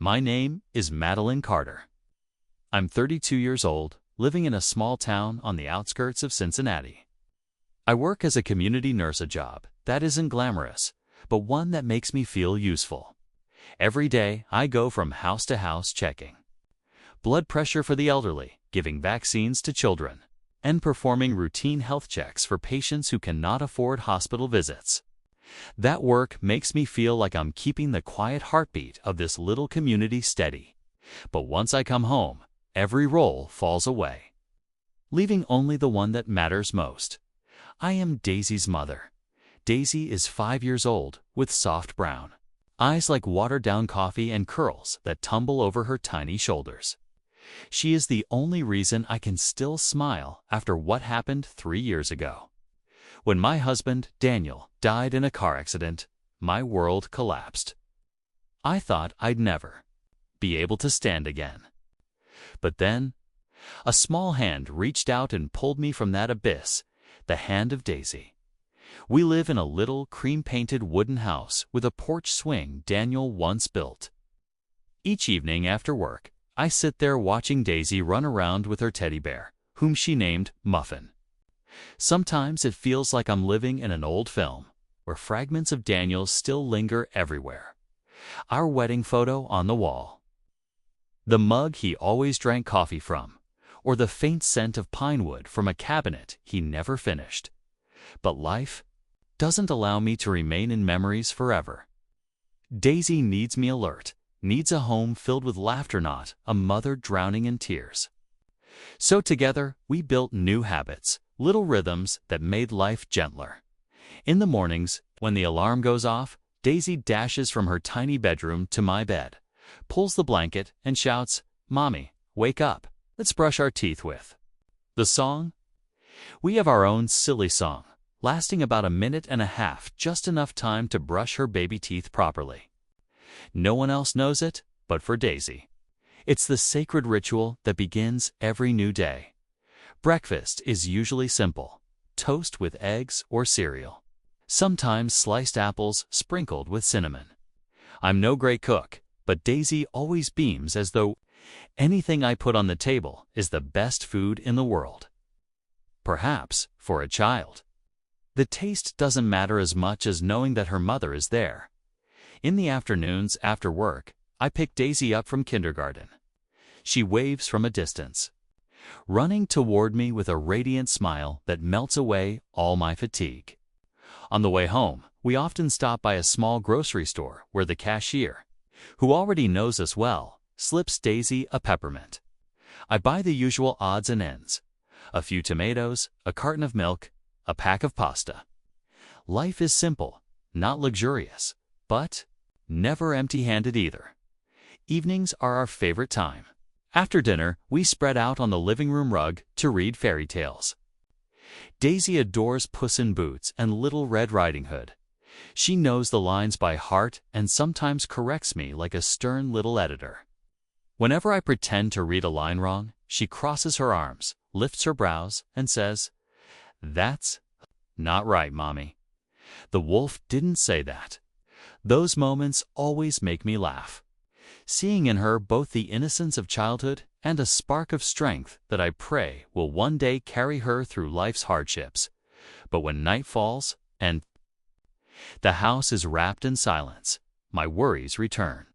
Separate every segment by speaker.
Speaker 1: My name is Madeline Carter. I'm 32 years old, living in a small town on the outskirts of Cincinnati. I work as a community nurse, a job that isn't glamorous, but one that makes me feel useful. Every day, I go from house to house checking blood pressure for the elderly, giving vaccines to children, and performing routine health checks for patients who cannot afford hospital visits. That work makes me feel like I'm keeping the quiet heartbeat of this little community steady. But once I come home, every role falls away, leaving only the one that matters most. I am Daisy's mother. Daisy is 5 years old, with soft brown eyes like watered-down coffee and curls that tumble over her tiny shoulders. She is the only reason I can still smile after what happened 3 years ago. When my husband, Daniel, died in a car accident, my world collapsed. I thought I'd never be able to stand again. But then, a small hand reached out and pulled me from that abyss, the hand of Daisy. We live in a little cream-painted wooden house with a porch swing Daniel once built. Each evening after work, I sit there watching Daisy run around with her teddy bear, whom she named Muffin. Sometimes it feels like I'm living in an old film, where fragments of Daniel still linger everywhere. Our wedding photo on the wall, the mug he always drank coffee from, or the faint scent of pine wood from a cabinet he never finished. But life doesn't allow me to remain in memories forever. Daisy needs me alert, needs a home filled with laughter, not a mother drowning in tears. So together, we built new habits, little rhythms that made life gentler. In the mornings, when the alarm goes off, Daisy dashes from her tiny bedroom to my bed, pulls the blanket, and shouts, "Mommy, wake up, let's brush our teeth with." The song? We have our own silly song, lasting about a minute and a half, just enough time to brush her baby teeth properly. No one else knows it, but for Daisy. It's the sacred ritual that begins every new day. Breakfast is usually simple: toast with eggs or cereal, sometimes sliced apples sprinkled with cinnamon. I'm no great cook, but Daisy always beams as though anything I put on the table is the best food in the world. Perhaps for a child, the taste doesn't matter as much as knowing that her mother is there. In the afternoons after work, I pick Daisy up from kindergarten. She waves from a distance, running toward me with a radiant smile that melts away all my fatigue. On the way home, we often stop by a small grocery store where the cashier, who already knows us well, slips Daisy a peppermint. I buy the usual odds and ends: a few tomatoes, a carton of milk, a pack of pasta. Life is simple, not luxurious, but never empty-handed either. Evenings are our favorite time. After dinner, we spread out on the living room rug to read fairy tales. Daisy adores Puss in Boots and Little Red Riding Hood. She knows the lines by heart and sometimes corrects me like a stern little editor. Whenever I pretend to read a line wrong, she crosses her arms, lifts her brows, and says, "That's not right, Mommy. The wolf didn't say that." Those moments always make me laugh, seeing in her both the innocence of childhood and a spark of strength that I pray will one day carry her through life's hardships. But when night falls and the house is wrapped in silence, my worries return.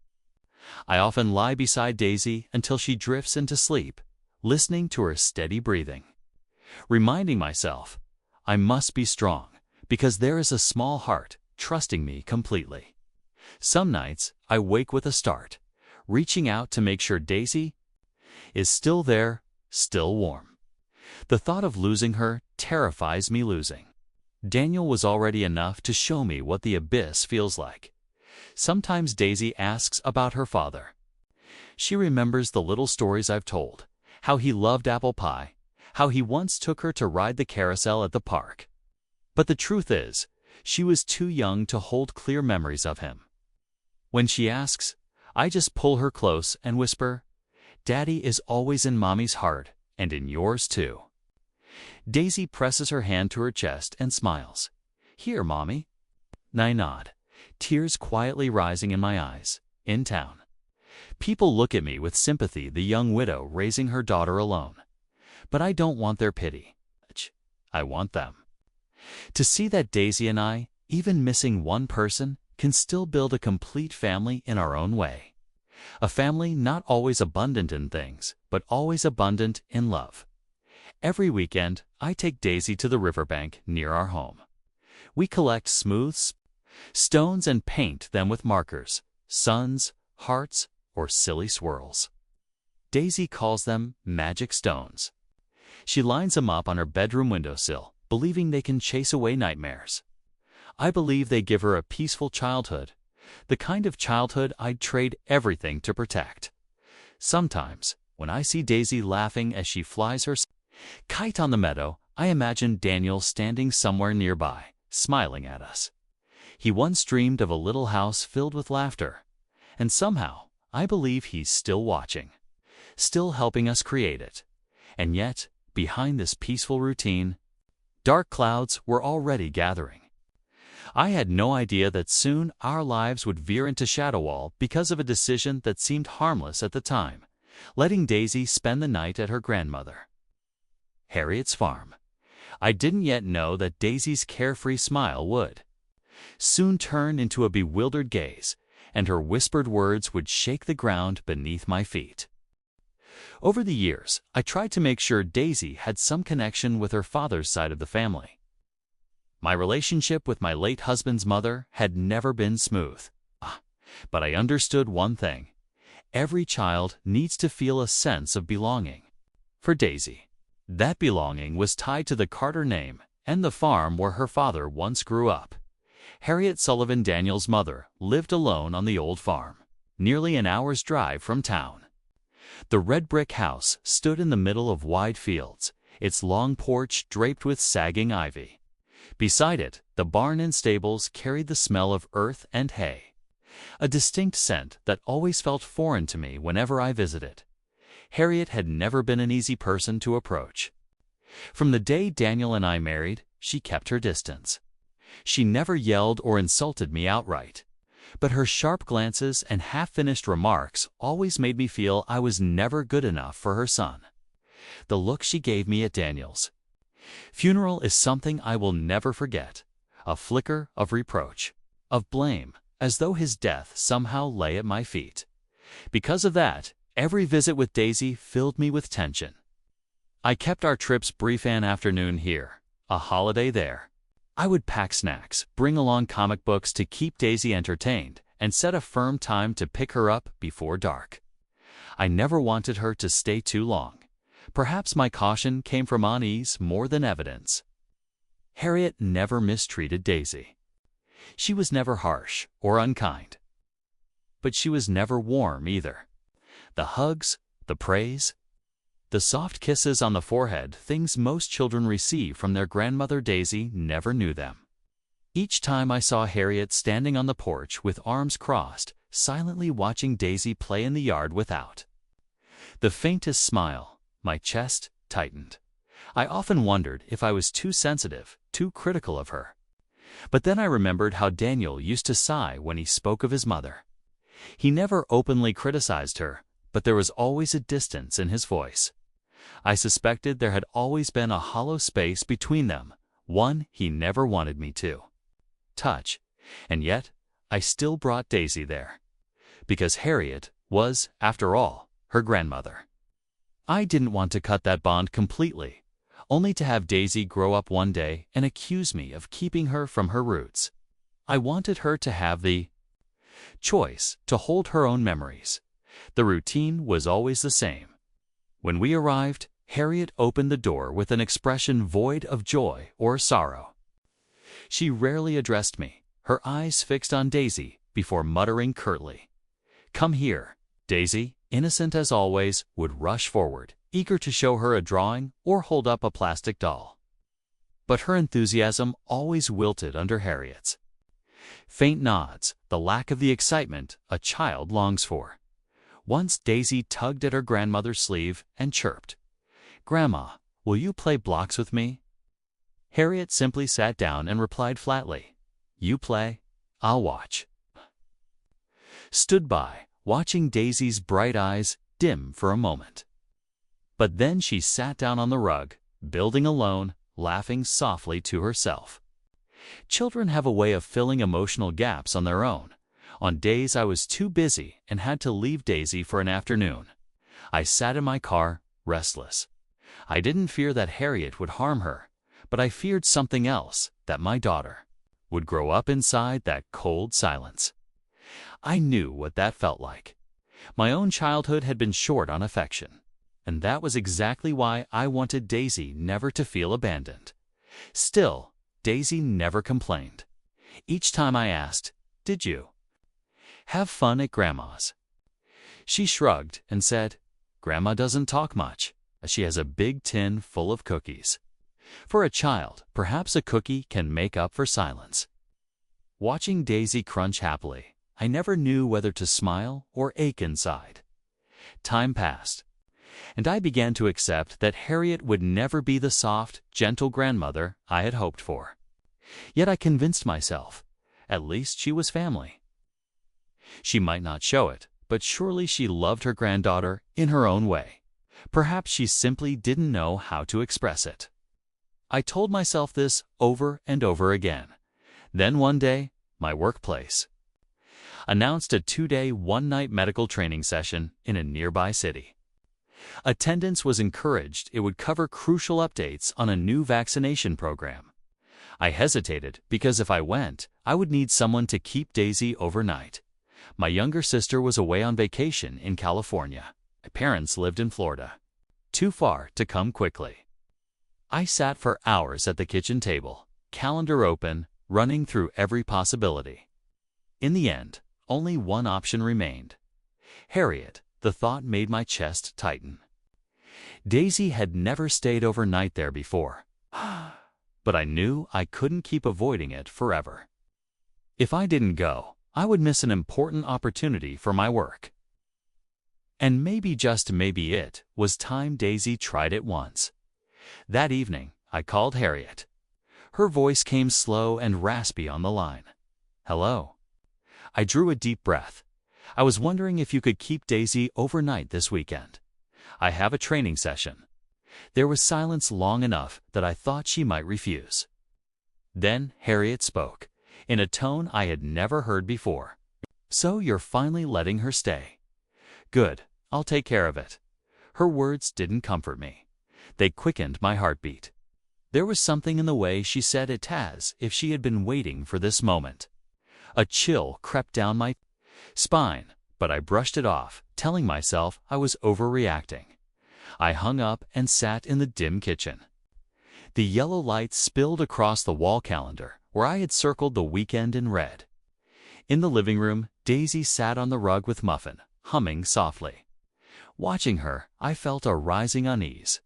Speaker 1: I often lie beside Daisy until she drifts into sleep, listening to her steady breathing, reminding myself I must be strong because there is a small heart trusting me completely. Some nights I wake with a start, reaching out to make sure Daisy is still there, still warm. The thought of losing her terrifies me. Losing Daniel was already enough to show me what the abyss feels like. Sometimes Daisy asks about her father. She remembers the little stories I've told, how he loved apple pie, how he once took her to ride the carousel at the park. But the truth is, she was too young to hold clear memories of him. When she asks, I just pull her close and whisper, "Daddy is always in Mommy's heart and in yours too." Daisy presses her hand to her chest and smiles. "Here, Mommy." I nod, tears quietly rising in my eyes. In town, People look at me with sympathy, the young widow raising her daughter alone. But I don't want their pity. I want them. To see that Daisy and I, even missing one person, can still build a complete family in our own way. A family not always abundant in things, but always abundant in love. Every weekend, I take Daisy to the riverbank near our home. We collect smooth stones and paint them with markers, suns, hearts, or silly swirls. Daisy calls them magic stones. She lines them up on her bedroom windowsill, believing they can chase away nightmares. I believe they give her a peaceful childhood, the kind of childhood I'd trade everything to protect. Sometimes, when I see Daisy laughing as she flies her kite on the meadow, I imagine Daniel standing somewhere nearby, smiling at us. He once dreamed of a little house filled with laughter, and somehow, I believe he's still watching, still helping us create it. And yet, behind this peaceful routine, dark clouds were already gathering. I had no idea that soon our lives would veer into Shadowwall because of a decision that seemed harmless at the time, letting Daisy spend the night at her grandmother, Harriet's farm. I didn't yet know that Daisy's carefree smile would soon turn into a bewildered gaze, and her whispered words would shake the ground beneath my feet. Over the years, I tried to make sure Daisy had some connection with her father's side of the family. My relationship with my late husband's mother had never been smooth. But I understood one thing. Every child needs to feel a sense of belonging. For Daisy, that belonging was tied to the Carter name and the farm where her father once grew up. Harriet Sullivan, Daniel's mother, lived alone on the old farm, nearly an hour's drive from town. The red brick house stood in the middle of wide fields, its long porch draped with sagging ivy. Beside it, the barn and stables carried the smell of earth and hay, a distinct scent that always felt foreign to me whenever I visited. Harriet had never been an easy person to approach. From the day Daniel and I married, she kept her distance. She never yelled or insulted me outright, but her sharp glances and half-finished remarks always made me feel I was never good enough for her son. The look she gave me at Daniel's funeral is something I will never forget, a flicker of reproach, of blame, as though his death somehow lay at my feet. Because of that, every visit with Daisy filled me with tension. I kept our trips brief, an afternoon here, a holiday there. I would pack snacks, bring along comic books to keep Daisy entertained, and set a firm time to pick her up before dark. I never wanted her to stay too long. Perhaps my caution came from unease more than evidence. Harriet never mistreated Daisy. She was never harsh or unkind. But she was never warm either. The hugs, the praise, the soft kisses on the forehead, things most children receive from their grandmother, Daisy never knew them. Each time I saw Harriet standing on the porch with arms crossed, silently watching Daisy play in the yard without the faintest smile, my chest tightened. I often wondered if I was too sensitive, too critical of her. But then I remembered how Daniel used to sigh when he spoke of his mother. He never openly criticized her, but there was always a distance in his voice. I suspected there had always been a hollow space between them, one he never wanted me to touch, and yet I still brought Daisy there, because Harriet was, after all, her grandmother. I didn't want to cut that bond completely, only to have Daisy grow up one day and accuse me of keeping her from her roots. I wanted her to have the choice to hold her own memories. The routine was always the same. When we arrived, Harriet opened the door with an expression void of joy or sorrow. She rarely addressed me, her eyes fixed on Daisy before muttering curtly, "Come here." Daisy, innocent as always, would rush forward, eager to show her a drawing or hold up a plastic doll. But her enthusiasm always wilted under Harriet's faint nods, the lack of the excitement a child longs for. Once Daisy tugged at her grandmother's sleeve and chirped, "Grandma, will you play blocks with me?" Harriet simply sat down and replied flatly, "You play, I'll watch." Stood by, watching Daisy's bright eyes dim for a moment. But then she sat down on the rug, building alone, laughing softly to herself. Children have a way of filling emotional gaps on their own. On days I was too busy and had to leave Daisy for an afternoon, I sat in my car, restless. I didn't fear that Harriet would harm her, but I feared something else, that my daughter would grow up inside that cold silence. I knew what that felt like. My own childhood had been short on affection, and that was exactly why I wanted Daisy never to feel abandoned. Still, Daisy never complained. Each time I asked, "Did you have fun at Grandma's?" she shrugged and said, "Grandma doesn't talk much. She has a big tin full of cookies." For a child, perhaps a cookie can make up for silence. Watching Daisy crunch happily, I never knew whether to smile or ache inside. Time passed, and I began to accept that Harriet would never be the soft, gentle grandmother I had hoped for. Yet I convinced myself, at least she was family. She might not show it, but surely she loved her granddaughter in her own way. Perhaps she simply didn't know how to express it. I told myself this over and over again. Then one day, my workplace announced a 2-day, 1-night medical training session in a nearby city. Attendance was encouraged. It would cover crucial updates on a new vaccination program. I hesitated because if I went, I would need someone to keep Daisy overnight. My younger sister was away on vacation in California. My parents lived in Florida, too far to come quickly. I sat for hours at the kitchen table, calendar open, running through every possibility. In the end, only one option remained. Harriet. The thought made my chest tighten. Daisy had never stayed overnight there before, but I knew I couldn't keep avoiding it forever. If I didn't go, I would miss an important opportunity for my work. And maybe, just maybe, it was time Daisy tried it once. That evening, I called Harriet. Her voice came slow and raspy on the line. "Hello." I drew a deep breath. "I was wondering if you could keep Daisy overnight this weekend. I have a training session." There was silence long enough that I thought she might refuse. Then Harriet spoke, in a tone I had never heard before. "So you're finally letting her stay. Good, I'll take care of it." Her words didn't comfort me. They quickened my heartbeat. There was something in the way she said it, as if she had been waiting for this moment. A chill crept down my spine, but I brushed it off, telling myself I was overreacting. I hung up and sat in the dim kitchen. The yellow light spilled across the wall calendar, where I had circled the weekend in red. In the living room, Daisy sat on the rug with Muffin, humming softly. Watching her, I felt a rising unease.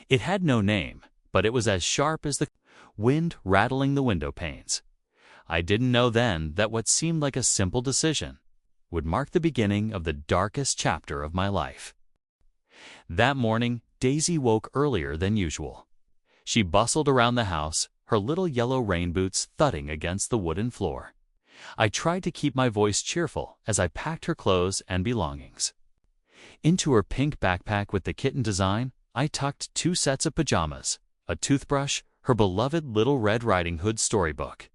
Speaker 1: It had no name, but it was as sharp as the wind rattling the window panes. I didn't know then that what seemed like a simple decision would mark the beginning of the darkest chapter of my life. That morning, Daisy woke earlier than usual. She bustled around the house, her little yellow rain boots thudding against the wooden floor. I tried to keep my voice cheerful as I packed her clothes and belongings. Into her pink backpack with the kitten design, I tucked 2 sets of pajamas, a toothbrush, her beloved Little Red Riding Hood storybook,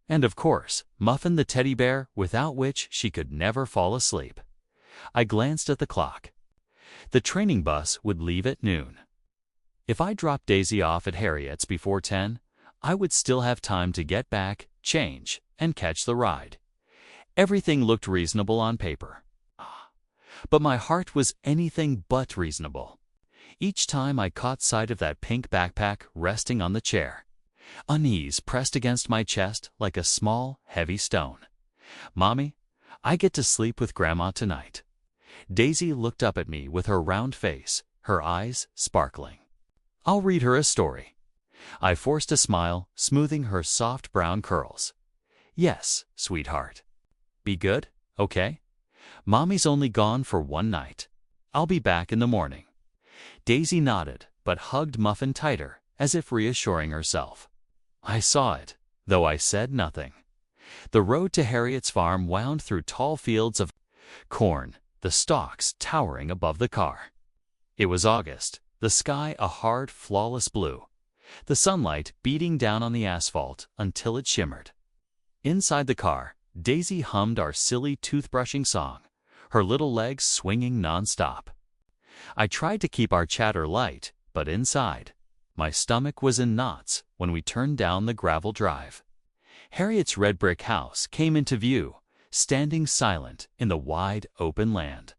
Speaker 1: and of course, Muffin the teddy bear, without which she could never fall asleep. I glanced at the clock. The training bus would leave at noon. If I dropped Daisy off at Harriet's before 10, I would still have time to get back, change, and catch the ride. Everything looked reasonable on paper. But my heart was anything but reasonable. Each time I caught sight of that pink backpack resting on the chair, unease pressed against my chest like a small, heavy stone. "Mommy, I get to sleep with Grandma tonight." Daisy looked up at me with her round face, her eyes sparkling. "I'll read her a story." I forced a smile, smoothing her soft brown curls. "Yes, sweetheart. Be good, okay? Mommy's only gone for 1 night. I'll be back in the morning." Daisy nodded, but hugged Muffin tighter, as if reassuring herself. I saw it, though I said nothing. The road to Harriet's farm wound through tall fields of corn, the stalks towering above the car. It was August, the sky a hard, flawless blue, the sunlight beating down on the asphalt until it shimmered. Inside the car, Daisy hummed our silly toothbrushing song, her little legs swinging non-stop. I tried to keep our chatter light, but inside, my stomach was in knots when we turned down the gravel drive. Harriet's red brick house came into view, standing silent in the wide, open land.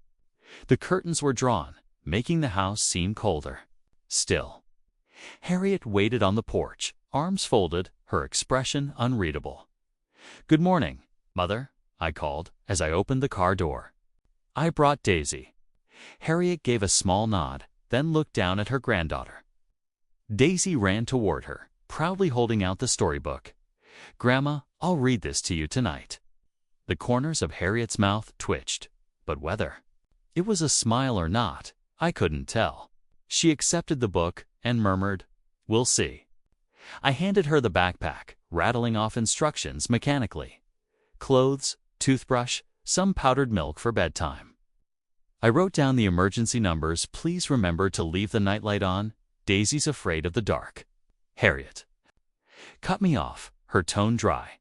Speaker 1: The curtains were drawn, making the house seem colder. Still, Harriet waited on the porch, arms folded, her expression unreadable. "Good morning, Mother," I called as I opened the car door. "I brought Daisy." Harriet gave a small nod, then looked down at her granddaughter. Daisy ran toward her, proudly holding out the storybook. "Grandma, I'll read this to you tonight." The corners of Harriet's mouth twitched, but whether it was a smile or not, I couldn't tell. She accepted the book and murmured, "We'll see." I handed her the backpack, rattling off instructions mechanically. Clothes, toothbrush, some powdered milk for bedtime. I wrote down the emergency numbers. "Please remember to leave the nightlight on. Daisy's afraid of the dark." Harriet cut me off, her tone dry.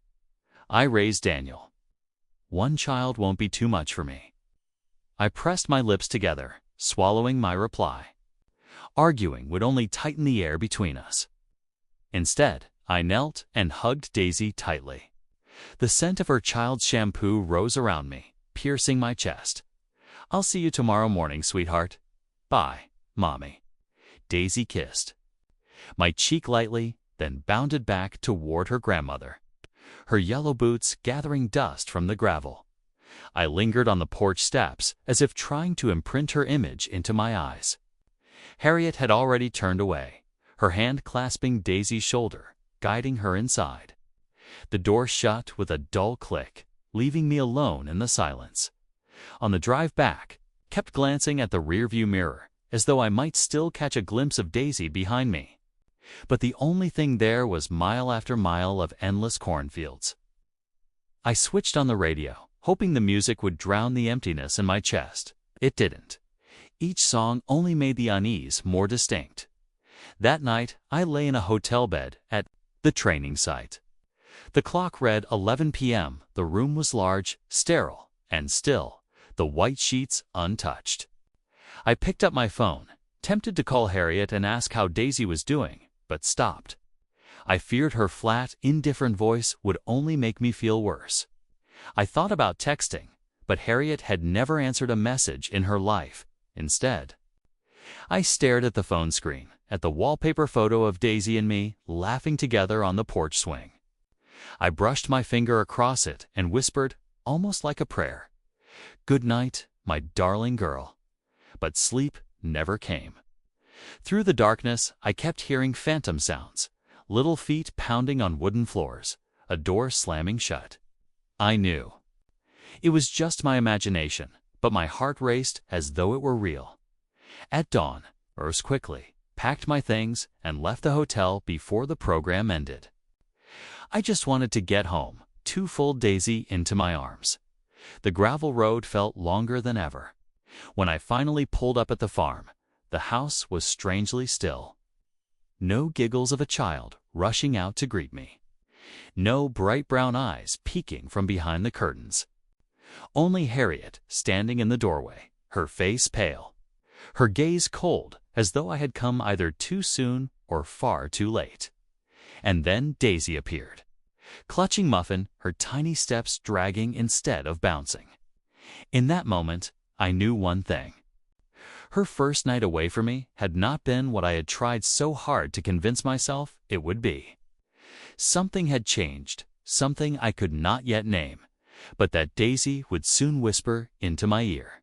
Speaker 1: I raised Daniel. "One child won't be too much for me." I pressed my lips together, swallowing my reply. Arguing would only tighten the air between us. Instead, I knelt and hugged Daisy tightly. The scent of her child's shampoo rose around me, piercing my chest. "I'll see you tomorrow morning, sweetheart." "Bye, Mommy." Daisy kissed my cheek lightly, then bounded back toward her grandmother, her yellow boots gathering dust from the gravel. I lingered on the porch steps as if trying to imprint her image into my eyes. Harriet had already turned away, her hand clasping Daisy's shoulder, guiding her inside. The door shut with a dull click, leaving me alone in the silence. On the drive back, kept glancing at the rearview mirror, as though I might still catch a glimpse of Daisy behind me. But the only thing there was mile after mile of endless cornfields. I switched on the radio, hoping the music would drown the emptiness in my chest. It didn't. Each song only made the unease more distinct. That night, I lay in a hotel bed at the training site. The clock read 11 p.m. The room was large, sterile, and still, the white sheets untouched. I picked up my phone, tempted to call Harriet and ask how Daisy was doing, but stopped. I feared her flat, indifferent voice would only make me feel worse. I thought about texting, but Harriet had never answered a message in her life. Instead, I stared at the phone screen, at the wallpaper photo of Daisy and me laughing together on the porch swing. I brushed my finger across it and whispered, almost like a prayer, "Good night, my darling girl." But sleep never came. Through the darkness, I kept hearing phantom sounds, little feet pounding on wooden floors, a door slamming shut. I knew it was just my imagination, but my heart raced as though it were real. At dawn, rose quickly, packed my things, and left the hotel before the program ended. I just wanted to get home, to fold Daisy into my arms. The gravel road felt longer than ever. When I finally pulled up at the farm, the house was strangely still. No giggles of a child rushing out to greet me. No bright brown eyes peeking from behind the curtains. Only Harriet standing in the doorway, her face pale, her gaze cold, as though I had come either too soon or far too late. And then Daisy appeared, clutching Muffin, her tiny steps dragging instead of bouncing. In that moment, I knew one thing. Her first night away from me had not been what I had tried so hard to convince myself it would be. Something had changed, something I could not yet name, but that Daisy would soon whisper into my ear.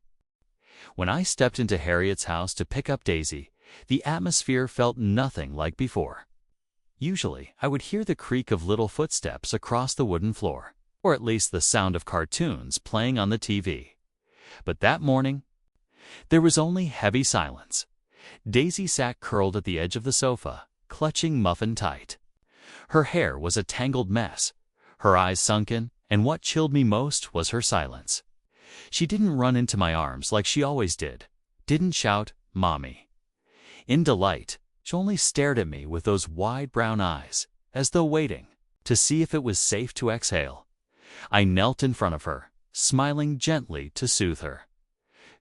Speaker 1: When I stepped into Harriet's house to pick up Daisy, the atmosphere felt nothing like before. Usually, I would hear the creak of little footsteps across the wooden floor, or at least the sound of cartoons playing on the TV. But that morning, there was only heavy silence. Daisy sat curled at the edge of the sofa, clutching Muffin tight. Her hair was a tangled mess, her eyes sunken, and what chilled me most was her silence. She didn't run into my arms like she always did, didn't shout, "Mommy." In delight, she only stared at me with those wide brown eyes, as though waiting to see if it was safe to exhale. I knelt in front of her, smiling gently to soothe her.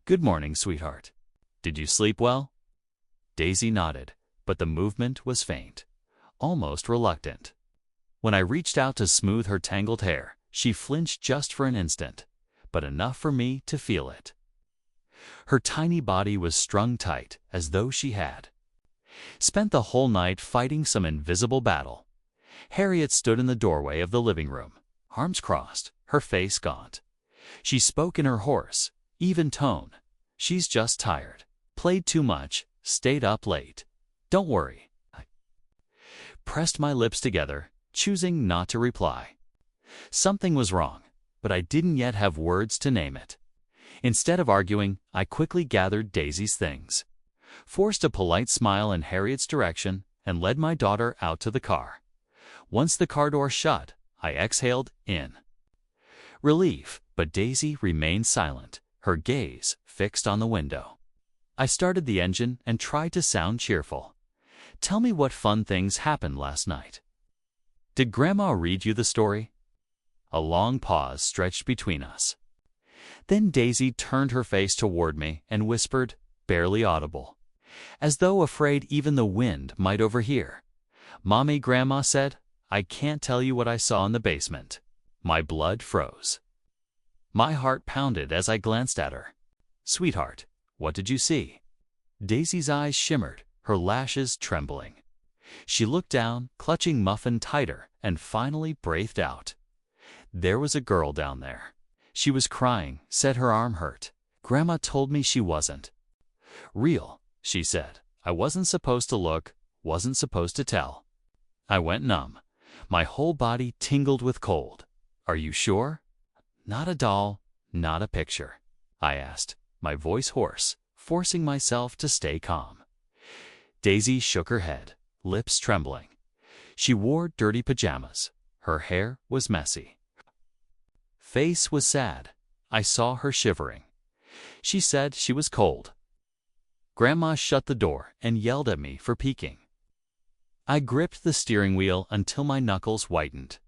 Speaker 1: "Good morning, sweetheart. Did you sleep well?" Daisy nodded, but the movement was faint, almost reluctant. When I reached out to smooth her tangled hair, she flinched just for an instant, but enough for me to feel it. Her tiny body was strung tight, as though she had spent the whole night fighting some invisible battle. Harriet stood in the doorway of the living room, arms crossed, her face gaunt. She spoke in her hoarse, even tone. "She's just tired. Played too much, stayed up late. Don't worry." I pressed my lips together, choosing not to reply. Something was wrong, but I didn't yet have words to name it. Instead of arguing, I quickly gathered Daisy's things, forced a polite smile in Harriet's direction, and led my daughter out to the car. Once the car door shut, I exhaled in relief, but Daisy remained silent, her gaze fixed on the window. I started the engine and tried to sound cheerful. "Tell me what fun things happened last night. Did Grandma read you the story?" A long pause stretched between us. Then Daisy turned her face toward me and whispered, barely audible, as though afraid even the wind might overhear. "Mommy, Grandma said, I can't tell you what I saw in the basement." My blood froze. My heart pounded as I glanced at her. "Sweetheart, what did you see?" Daisy's eyes shimmered, her lashes trembling. She looked down, clutching Muffin tighter, and finally breathed out. "There was a girl down there. She was crying, said her arm hurt. Grandma told me she wasn't real," she said. "I wasn't supposed to look, wasn't supposed to tell." I went numb. My whole body tingled with cold. "Are you sure? Not a doll, not a picture?" I asked, my voice hoarse, forcing myself to stay calm. Daisy shook her head, lips trembling. She wore dirty pajamas. Her hair was messy. Face was sad. I saw her shivering. She said she was cold. Grandma shut the door and yelled at me for peeking. I gripped the steering wheel until my knuckles whitened.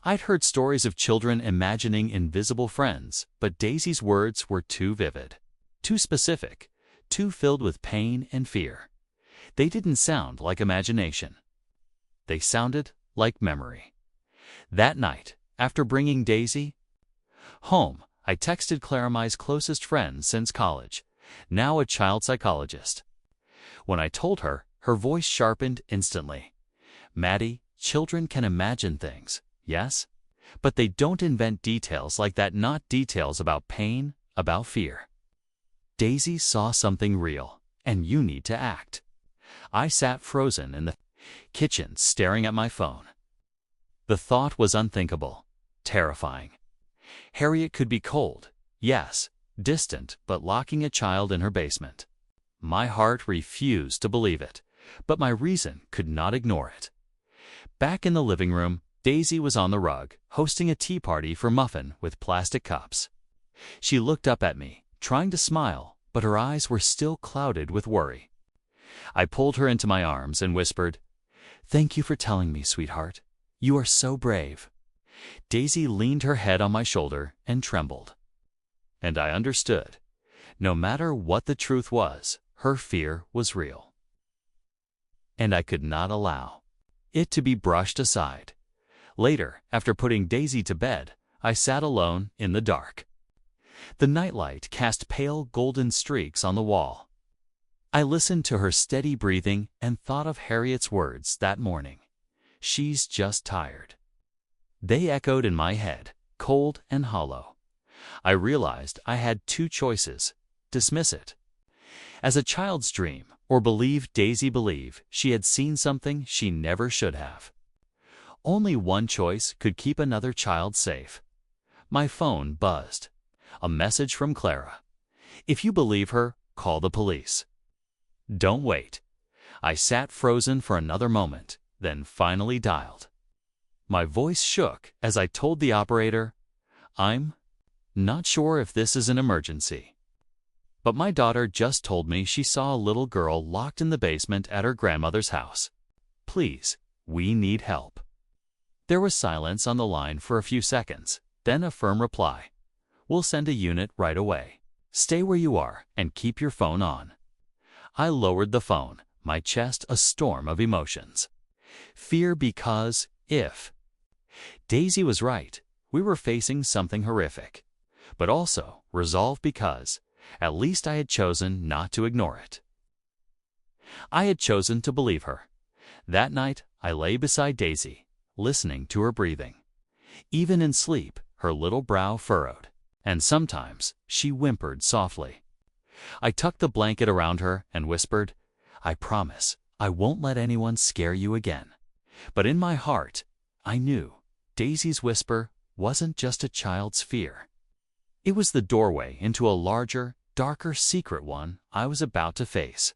Speaker 1: I'd heard stories of children imagining invisible friends, but Daisy's words were too vivid, too specific, too filled with pain and fear. They didn't sound like imagination. They sounded like memory. That night, after bringing Daisy home, I texted Clara, my closest friend since college, now a child psychologist. When I told her, her voice sharpened instantly. "Maddie, children can imagine things, yes? But they don't invent details like that, not details about pain, about fear. Daisy saw something real, and you need to act." I sat frozen in the kitchen, staring at my phone. The thought was unthinkable, terrifying. Harriet could be cold, yes, distant, but locking a child in her basement. My heart refused to believe it, but my reason could not ignore it. Back in the living room, Daisy was on the rug, hosting a tea party for Muffin with plastic cups. She looked up at me, trying to smile, but her eyes were still clouded with worry. I pulled her into my arms and whispered, "Thank you for telling me, sweetheart. You are so brave." Daisy leaned her head on my shoulder and trembled. And I understood. No matter what the truth was, her fear was real. And I could not allow it to be brushed aside. Later, after putting Daisy to bed, I sat alone in the dark. The nightlight cast pale golden streaks on the wall. I listened to her steady breathing and thought of Harriet's words that morning. "She's just tired." They echoed in my head, cold and hollow. I realized I had two choices: dismiss it as a child's dream, or believe Daisy believed she had seen something she never should have. Only one choice could keep another child safe. My phone buzzed. A message from Clara. "If you believe her, call the police." Don't wait. I sat frozen for another moment, then finally dialed. My voice shook as I told the operator, "I'm Not sure if this is an emergency, but my daughter just told me she saw a little girl locked in the basement at her grandmother's house. Please, we need help." There was silence on the line for a few seconds, then a firm reply. "We'll send a unit right away. Stay where you are and keep your phone on." I lowered the phone, my chest a storm of emotions. Fear because if. Daisy was right. We were facing something horrific. But also resolve because at least I had chosen not to ignore it. I had chosen to believe her. That night, I lay beside Daisy, listening to her breathing. Even in sleep, her little brow furrowed, and sometimes she whimpered softly. I tucked the blanket around her and whispered, "I promise I won't let anyone scare you again." But in my heart, I knew Daisy's whisper wasn't just a child's fear. It was the doorway into a larger, darker secret one I was about to face.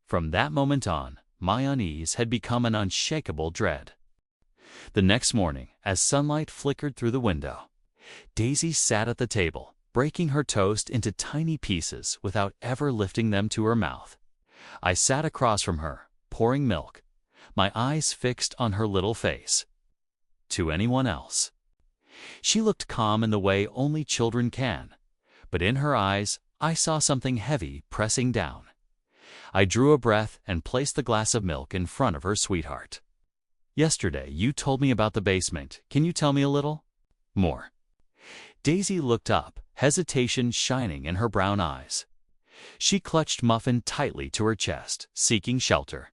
Speaker 1: From that moment on, my unease had become an unshakable dread. The next morning, as sunlight flickered through the window, Daisy sat at the table, breaking her toast into tiny pieces without ever lifting them to her mouth. I sat across from her, pouring milk, my eyes fixed on her little face. To anyone else, she looked calm in the way only children can, but in her eyes I saw something heavy pressing down. I drew a breath and placed the glass of milk in front of her sweetheart. "Yesterday you told me about the basement. Can you tell me a little more?" Daisy looked up, hesitation shining in her brown eyes. She clutched Muffin tightly to her chest, seeking shelter.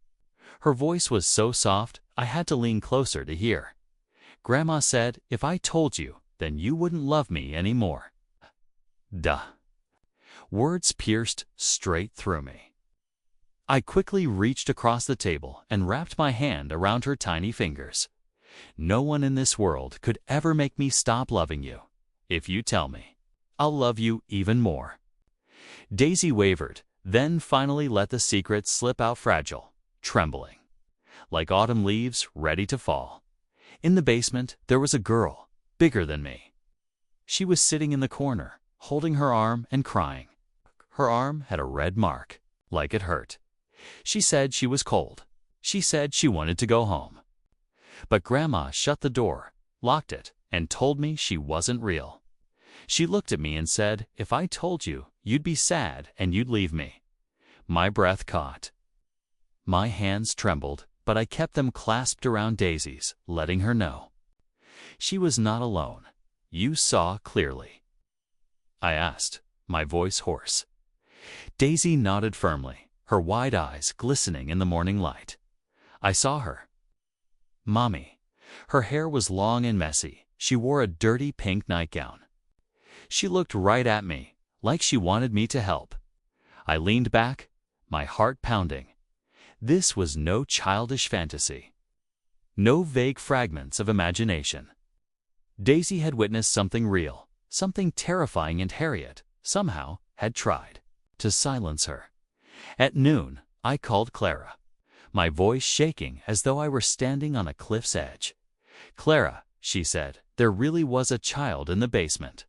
Speaker 1: Her voice was so soft I had to lean closer to hear. "Grandma said if I told you, then you wouldn't love me anymore." Duh. Words pierced straight through me. I quickly reached across the table and wrapped my hand around her tiny fingers. "No one in this world could ever make me stop loving you. If you tell me, I'll love you even more." Daisy wavered, then finally let the secret slip out fragile, trembling, like autumn leaves ready to fall. In the basement, there was a girl, bigger than me. She was sitting in the corner, holding her arm and crying. Her arm had a red mark, like it hurt. She said she was cold. She said she wanted to go home. But Grandma shut the door, locked it, and told me she wasn't real. She looked at me and said, "If I told you, you'd be sad and you'd leave me." My breath caught. My hands trembled, but I kept them clasped around Daisy's, letting her know she was not alone. "You saw clearly?" I asked, my voice hoarse. Daisy nodded firmly, her wide eyes glistening in the morning light. "I saw her, Mommy." Her hair was long and messy. She wore a dirty pink nightgown. She looked right at me, like she wanted me to help. I leaned back, my heart pounding. This was no childish fantasy. No vague fragments of imagination. Daisy had witnessed something real, something terrifying, and Harriet, somehow, had tried to silence her. At noon, I called Clara, my voice shaking as though I were standing on a cliff's edge. "Clara," she said, "there really was a child in the basement."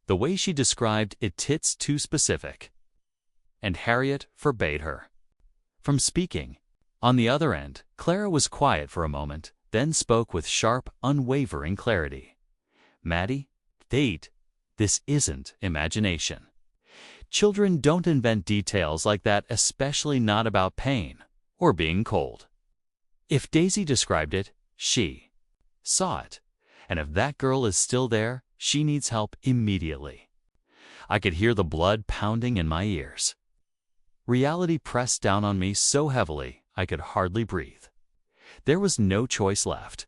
Speaker 1: The way she described it's too specific. And Harriet forbade her from speaking. On the other end, Clara was quiet for a moment, then spoke with sharp, unwavering clarity. "Maddie, this isn't imagination. Children don't invent details like that, especially not about pain or being cold. If Daisy described it, she saw it. And if that girl is still there, she needs help immediately." I could hear the blood pounding in my ears. Reality pressed down on me so heavily I could hardly breathe. There was no choice left.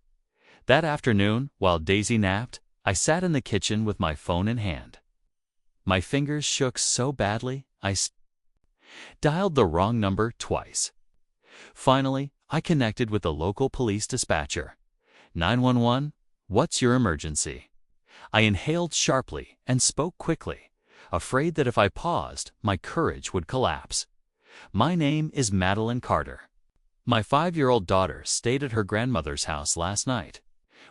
Speaker 1: That afternoon, while Daisy napped, I sat in the kitchen with my phone in hand. My fingers shook so badly, I dialed the wrong number twice. Finally, I connected with the local police dispatcher. 911, what's your emergency? I inhaled sharply and spoke quickly, afraid that if I paused, my courage would collapse. My name is Madeline Carter. My 5-year-old daughter stayed at her grandmother's house last night.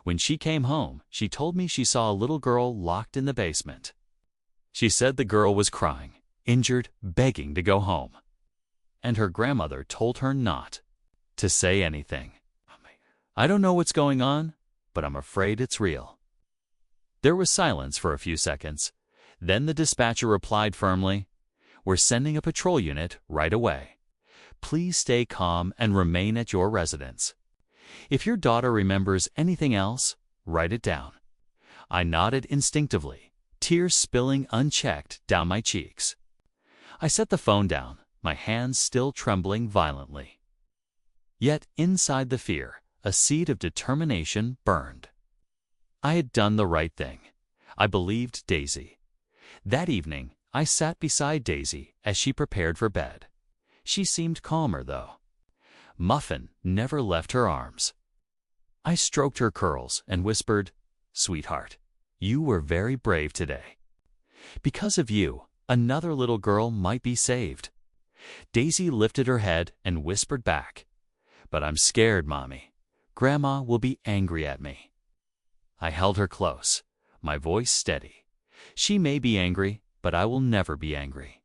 Speaker 1: When she came home, she told me she saw a little girl locked in the basement. She said the girl was crying, injured, begging to go home. And her grandmother told her not to say anything. I don't know what's going on, but I'm afraid it's real. There was silence for a few seconds. Then the dispatcher replied firmly, "We're sending a patrol unit right away. Please stay calm and remain at your residence. If your daughter remembers anything else, write it down." I nodded instinctively, tears spilling unchecked down my cheeks. I set the phone down, my hands still trembling violently. Yet inside the fear, a seed of determination burned. I had done the right thing. I believed Daisy. That evening, I sat beside Daisy as she prepared for bed. She seemed calmer, though. Muffin never left her arms. I stroked her curls and whispered, "Sweetheart, you were very brave today. Because of you, another little girl might be saved." Daisy lifted her head and whispered back, "But I'm scared, Mommy. Grandma will be angry at me." I held her close, my voice steady. "She may be angry, but I will never be angry.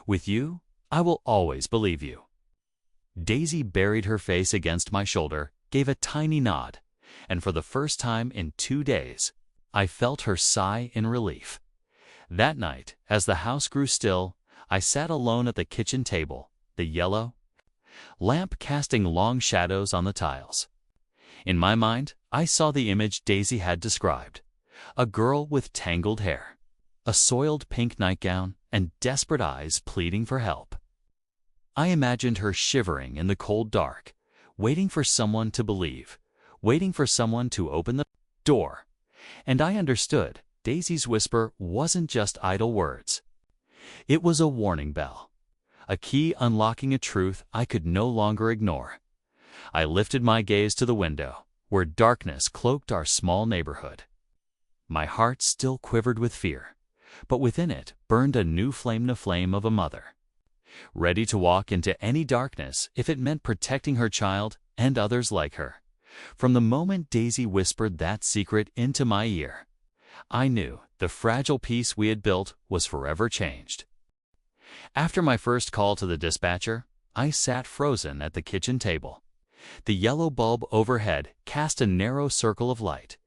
Speaker 1: With you, I will always believe you." Daisy buried her face against my shoulder, gave a tiny nod, and for the first time in 2 days, I felt her sigh in relief. That night, as the house grew still, I sat alone at the kitchen table, the yellow lamp casting long shadows on the tiles. In my mind, I saw the image Daisy had described: a girl with tangled hair, a soiled pink nightgown, and desperate eyes pleading for help. I imagined her shivering in the cold dark, waiting for someone to believe, waiting for someone to open the door. And I understood Daisy's whisper wasn't just idle words. It was a warning bell, a key unlocking a truth I could no longer ignore. I lifted my gaze to the window, where darkness cloaked our small neighborhood. My heart still quivered with fear, but within it burned a new flame, the flame of a mother, ready to walk into any darkness if it meant protecting her child and others like her. From the moment Daisy whispered that secret into my ear, I knew the fragile peace we had built was forever changed. After my first call to the dispatcher, I sat frozen at the kitchen table. The yellow bulb overhead cast a narrow circle of light,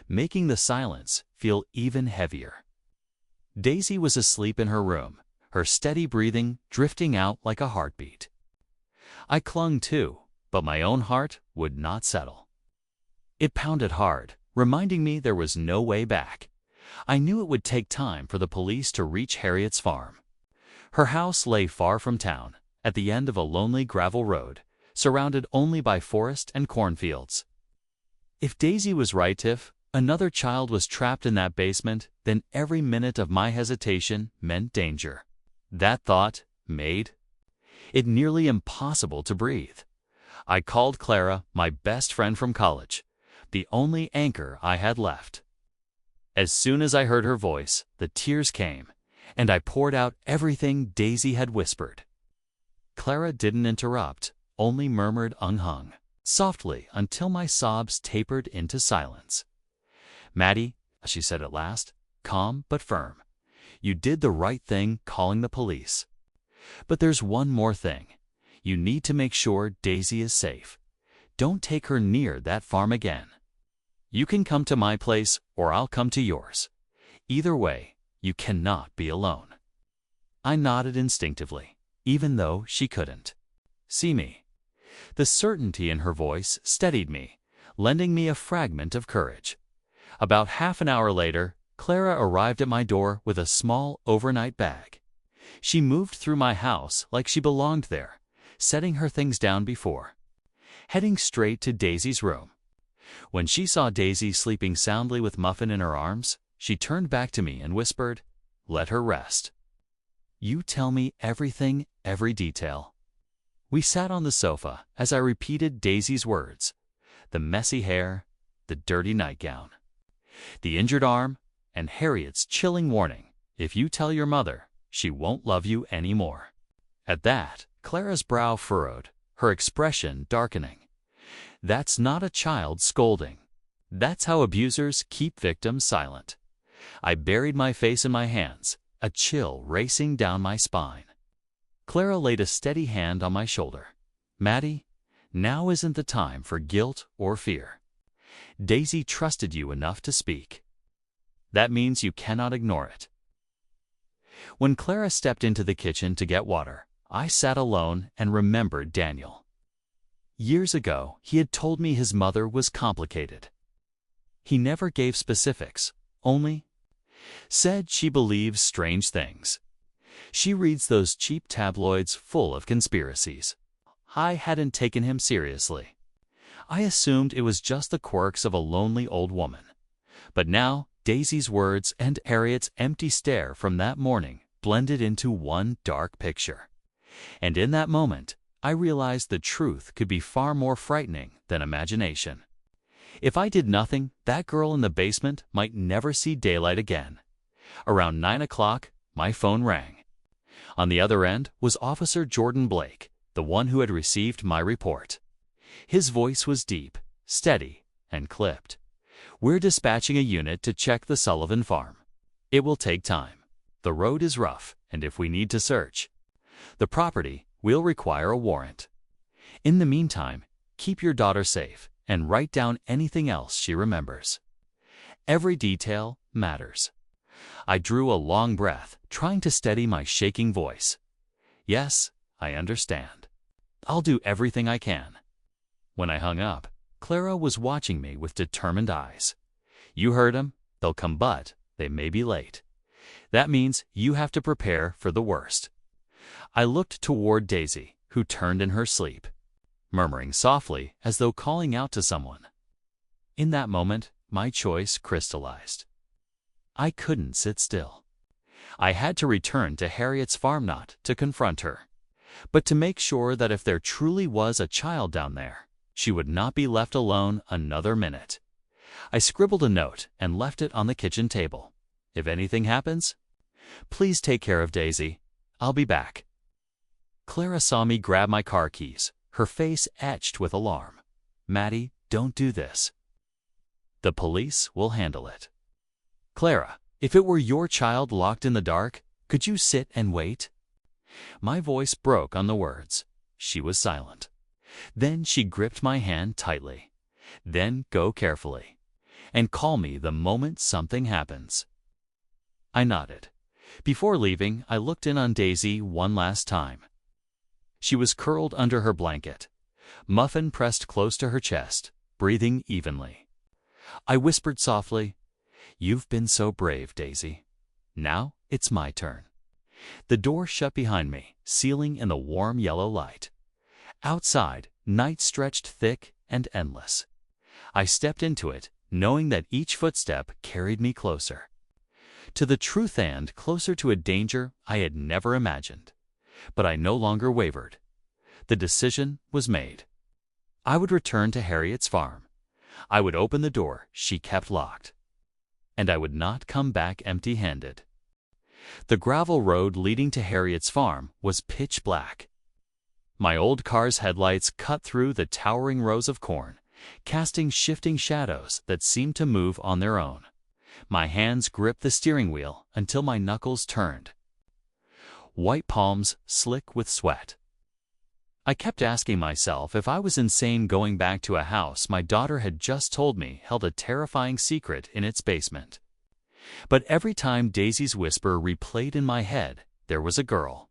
Speaker 1: making the silence feel even heavier. Daisy was asleep in her room, her steady breathing drifting out like a heartbeat. I clung too, but my own heart would not settle. It pounded hard, reminding me there was no way back. I knew it would take time for the police to reach Harriet's farm. Her house lay far from town, at the end of a lonely gravel road, surrounded only by forest and cornfields. If Daisy was right, if another child was trapped in that basement, then every minute of my hesitation meant danger. That thought made it nearly impossible to breathe. I called Clara, my best friend from college, the only anchor I had left. As soon as I heard her voice, the tears came, and I poured out everything Daisy had whispered. Clara didn't interrupt, only murmured "unhung" softly until my sobs tapered into silence. "Maddie," she said at last, calm but firm, "you did the right thing calling the police. But there's one more thing. You need to make sure Daisy is safe. Don't take her near that farm again. You can come to my place or I'll come to yours. Either way, you cannot be alone." I nodded instinctively, even though she couldn't see me. The certainty in her voice steadied me, lending me a fragment of courage. About half an hour later, Clara arrived at my door with a small overnight bag. She moved through my house like she belonged there, setting her things down before, heading straight to Daisy's room. When she saw Daisy sleeping soundly with Muffin in her arms, she turned back to me and whispered, "Let her rest. You tell me everything, every detail." We sat on the sofa as I repeated Daisy's words: the messy hair, the dirty nightgown, the injured arm, and Harriet's chilling warning: if you tell your mother, she won't love you anymore. At that, Clara's brow furrowed, her expression darkening. That's not a child scolding. That's how abusers keep victims silent. I buried my face in my hands, a chill racing down my spine. Clara laid a steady hand on my shoulder. "Maddie, now isn't the time for guilt or fear. Daisy trusted you enough to speak. That means you cannot ignore it." When Clara stepped into the kitchen to get water, I sat alone and remembered Daniel. Years ago, he had told me his mother was complicated. He never gave specifics, only said she believes strange things. She reads those cheap tabloids full of conspiracies. I hadn't taken him seriously. I assumed it was just the quirks of a lonely old woman. But now, Daisy's words and Harriet's empty stare from that morning blended into one dark picture. And in that moment, I realized the truth could be far more frightening than imagination. If I did nothing, that girl in the basement might never see daylight again. Around 9 o'clock, my phone rang. On the other end was Officer Jordan Blake, the one who had received my report. His voice was deep, steady, and clipped. "We're dispatching a unit to check the Sullivan farm. It will take time. The road is rough, and if we need to search the property, we'll require a warrant. In the meantime, keep your daughter safe and write down anything else she remembers. Every detail matters." I drew a long breath, trying to steady my shaking voice. "Yes, I understand. I'll do everything I can." When I hung up, Clara was watching me with determined eyes. "You heard him. They'll come, but they may be late. That means you have to prepare for the worst." I looked toward Daisy, who turned in her sleep, murmuring softly as though calling out to someone. In that moment, my choice crystallized. I couldn't sit still. I had to return to Harriet's farm, not to confront her, but to make sure that if there truly was a child down there, she would not be left alone another minute. I scribbled a note and left it on the kitchen table. "If anything happens, please take care of Daisy. I'll be back." Clara saw me grab my car keys, her face etched with alarm. "Maddie, don't do this. The police will handle it." "Clara, if it were your child locked in the dark, could you sit and wait?" My voice broke on the words. She was silent. Then she gripped my hand tightly. "Then go carefully, and call me the moment something happens." I nodded. Before leaving, I looked in on Daisy one last time. She was curled under her blanket, muffin pressed close to her chest, breathing evenly. I whispered softly, "You've been so brave, Daisy. Now it's my turn." The door shut behind me, sealing in the warm yellow light. Outside, night stretched thick and endless. I stepped into it, knowing that each footstep carried me closer to the truth and closer to a danger I had never imagined. But I no longer wavered. The decision was made. I would return to Harriet's farm. I would open the door she kept locked. And I would not come back empty-handed. The gravel road leading to Harriet's farm was pitch black. My old car's headlights cut through the towering rows of corn, casting shifting shadows that seemed to move on their own. My hands gripped the steering wheel until my knuckles turned, white palms slick with sweat. I kept asking myself if I was insane going back to a house my daughter had just told me held a terrifying secret in its basement. But every time Daisy's whisper replayed in my head, there was a girl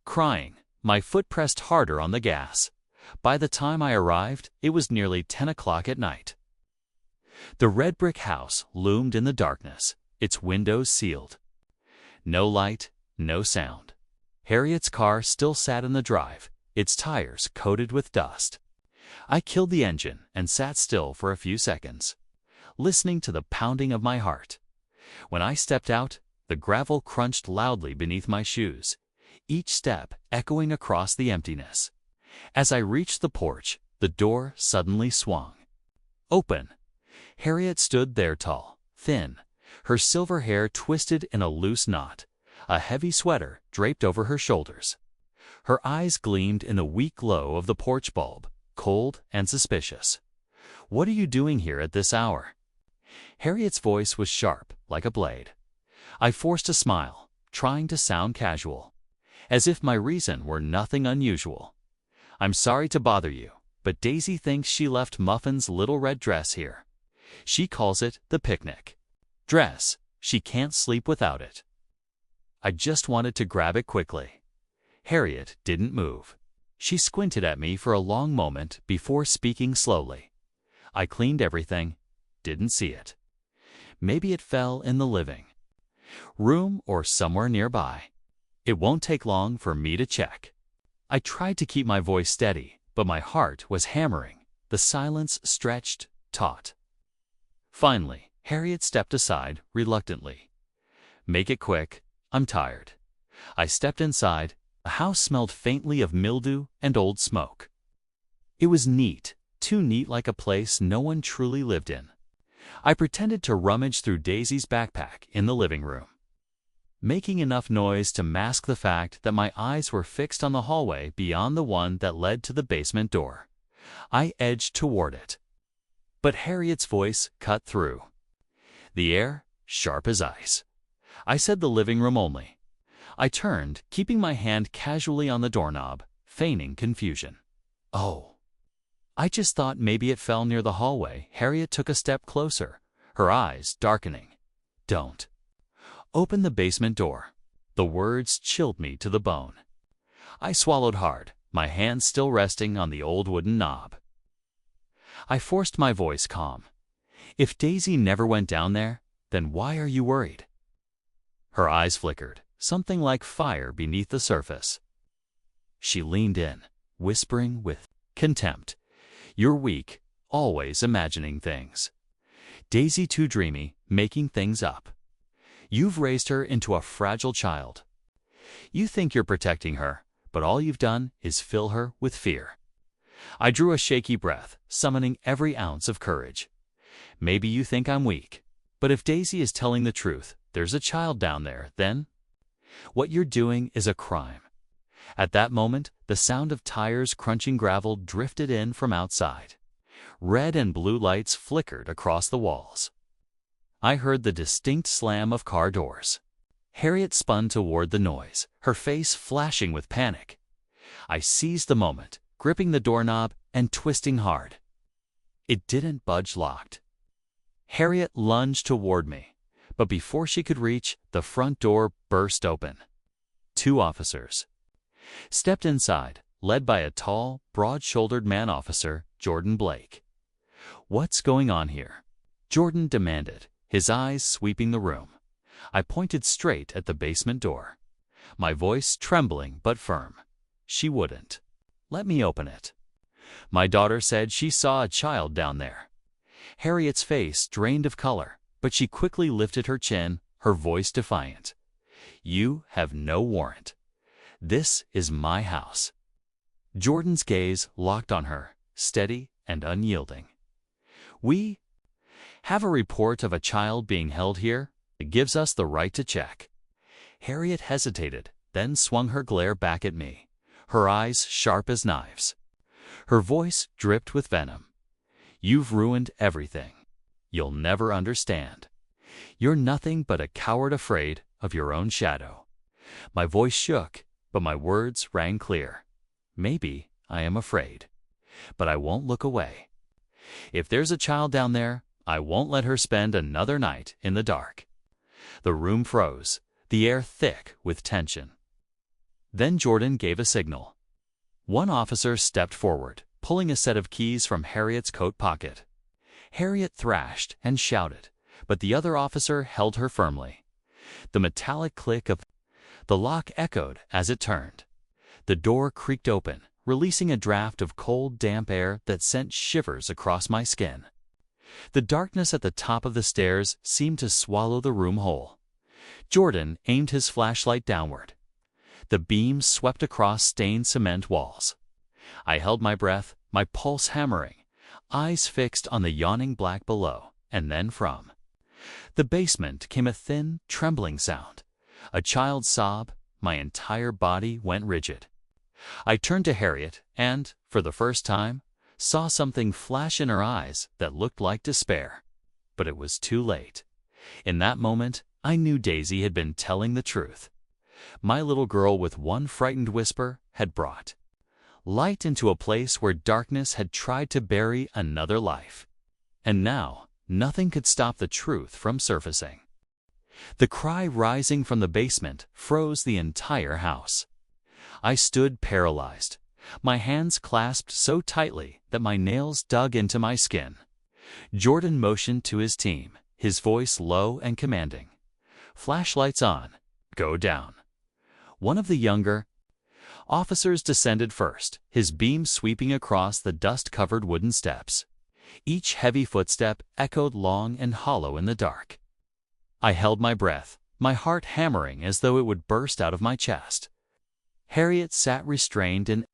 Speaker 1: crying. My foot pressed harder on the gas. By the time I arrived, it was nearly 10 o'clock at night. The red brick house loomed in the darkness, its windows sealed. No light, no sound. Harriet's car still sat in the drive, its tires coated with dust. I killed the engine and sat still for a few seconds, listening to the pounding of my heart. When I stepped out, the gravel crunched loudly beneath my shoes, each step echoing across the emptiness. As I reached the porch, the door suddenly swung open. Harriet stood there tall, thin, her silver hair twisted in a loose knot, a heavy sweater draped over her shoulders. Her eyes gleamed in the weak glow of the porch bulb, cold and suspicious. "What are you doing here at this hour?" Harriet's voice was sharp, like a blade. I forced a smile, trying to sound casual, as if my reason were nothing unusual. "I'm sorry to bother you, but Daisy thinks she left Muffin's little red dress here. She calls it the picnic dress. She can't sleep without it." I just wanted to grab it quickly. Harriet didn't move. She squinted at me for a long moment before speaking slowly. "I cleaned everything. Didn't see it. Maybe it fell in the living room or somewhere nearby. It won't take long for me to check." I tried to keep my voice steady, but my heart was hammering. The silence stretched taut. Finally, Harriet stepped aside reluctantly. "Make it quick. I'm tired." I stepped inside. The house smelled faintly of mildew and old smoke. It was neat, too neat, like a place no one truly lived in. I pretended to rummage through Daisy's backpack in the living room, making enough noise to mask the fact that my eyes were fixed on the hallway beyond the one that led to the basement door. I edged toward it, but Harriet's voice cut through. The air sharp as ice. "I said the living room only." I turned, keeping my hand casually on the doorknob, feigning confusion. "Oh, I just thought maybe it fell near the hallway." Harriet took a step closer, her eyes darkening. "Don't open the basement door." The words chilled me to the bone. I swallowed hard, my hand still resting on the old wooden knob. I forced my voice calm. "If Daisy never went down there, then why are you worried?" Her eyes flickered, something like fire beneath the surface. She leaned in, whispering with contempt, "You're weak, always imagining things. Daisy too dreamy, making things up. You've raised her into a fragile child. You think you're protecting her, but all you've done is fill her with fear." I drew a shaky breath, summoning every ounce of courage. "Maybe you think I'm weak, but if Daisy is telling the truth, there's a child down there, then what you're doing is a crime." At that moment, the sound of tires crunching gravel drifted in from outside. Red and blue lights flickered across the walls. I heard the distinct slam of car doors. Harriet spun toward the noise, her face flashing with panic. I seized the moment, gripping the doorknob and twisting hard. It didn't budge locked. Harriet lunged toward me, but before she could reach, the front door burst open. 2 officers stepped inside, led by a tall, broad-shouldered man, Officer Jordan Blake. "What's going on here?" Jordan demanded, his eyes sweeping the room. I pointed straight at the basement door, my voice trembling but firm. She wouldn't let me open it. "My daughter said she saw a child down there." Harriet's face drained of color, but she quickly lifted her chin, her voice defiant. "You have no warrant. This is my house." Jordan's gaze locked on her, steady and unyielding. "We have a report of a child being held here. It gives us the right to check." Harriet hesitated, then swung her glare back at me, her eyes sharp as knives. Her voice dripped with venom. "You've ruined everything. You'll never understand. You're nothing but a coward afraid of your own shadow." My voice shook, but my words rang clear. "Maybe I am afraid, but I won't look away. If there's a child down there, I won't let her spend another night in the dark." The room froze, the air thick with tension. Then Jordan gave a signal. 1 officer stepped forward, pulling a set of keys from Harriet's coat pocket. Harriet thrashed and shouted, but the other officer held her firmly. The metallic click of the lock echoed as it turned. The door creaked open, releasing a draft of cold, damp air that sent shivers across my skin. The darkness at the top of the stairs seemed to swallow the room whole. Jordan aimed his flashlight downward. The beam swept across stained cement walls. I held my breath, my pulse hammering, eyes fixed on the yawning black below, and then from the basement came a thin, trembling sound. A child's sob. My entire body went rigid. I turned to Harriet and, for the first time, saw something flash in her eyes that looked like despair. But it was too late. In that moment, I knew Daisy had been telling the truth. My little girl, with one frightened whisper, had brought light into a place where darkness had tried to bury another life. And now, nothing could stop the truth from surfacing. The cry rising from the basement froze the entire house. I stood paralyzed, my hands clasped so tightly that my nails dug into my skin. Jordan motioned to his team, his voice low and commanding. "Flashlights on. Go down." One of the younger officers descended first, his beam sweeping across the dust-covered wooden steps. Each heavy footstep echoed long and hollow in the dark. I held my breath, my heart hammering as though it would burst out of my chest. Harriet sat restrained in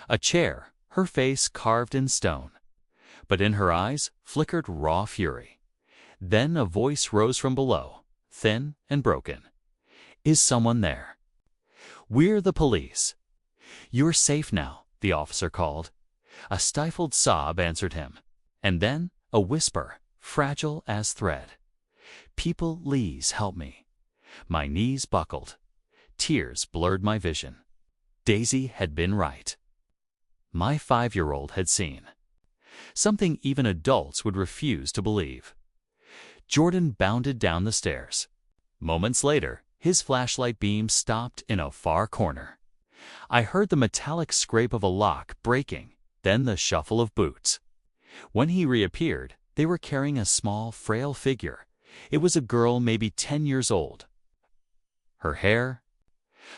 Speaker 1: a chair, her face carved in stone. But in her eyes flickered raw fury. Then a voice rose from below, thin and broken. "Is someone there?" "We're the police." "You're safe now," the officer called. A stifled sob answered him, and then a whisper, fragile as thread. "People, please help me." My knees buckled. Tears blurred my vision. Daisy had been right. My 5-year-old had seen something even adults would refuse to believe. Jordan bounded down the stairs. Moments later, his flashlight beam stopped in a far corner. I heard the metallic scrape of a lock breaking, then the shuffle of boots. When he reappeared, they were carrying a small, frail figure. It was a girl maybe 10 years old. Her hair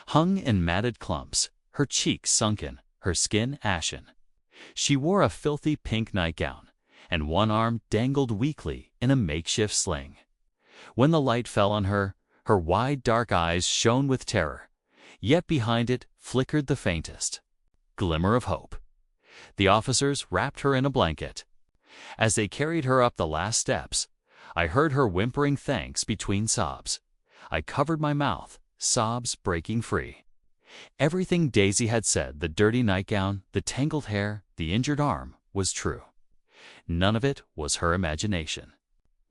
Speaker 1: hung in matted clumps, her cheeks sunken, her skin ashen. She wore a filthy pink nightgown, and one arm dangled weakly in a makeshift sling. When the light fell on her, her wide dark eyes shone with terror, yet behind it flickered the faintest glimmer of hope. The officers wrapped her in a blanket. As they carried her up the last steps, I heard her whimpering thanks between sobs. I covered my mouth, sobs breaking free. Everything Daisy had said, the dirty nightgown, the tangled hair, the injured arm, was true. None of it was her imagination.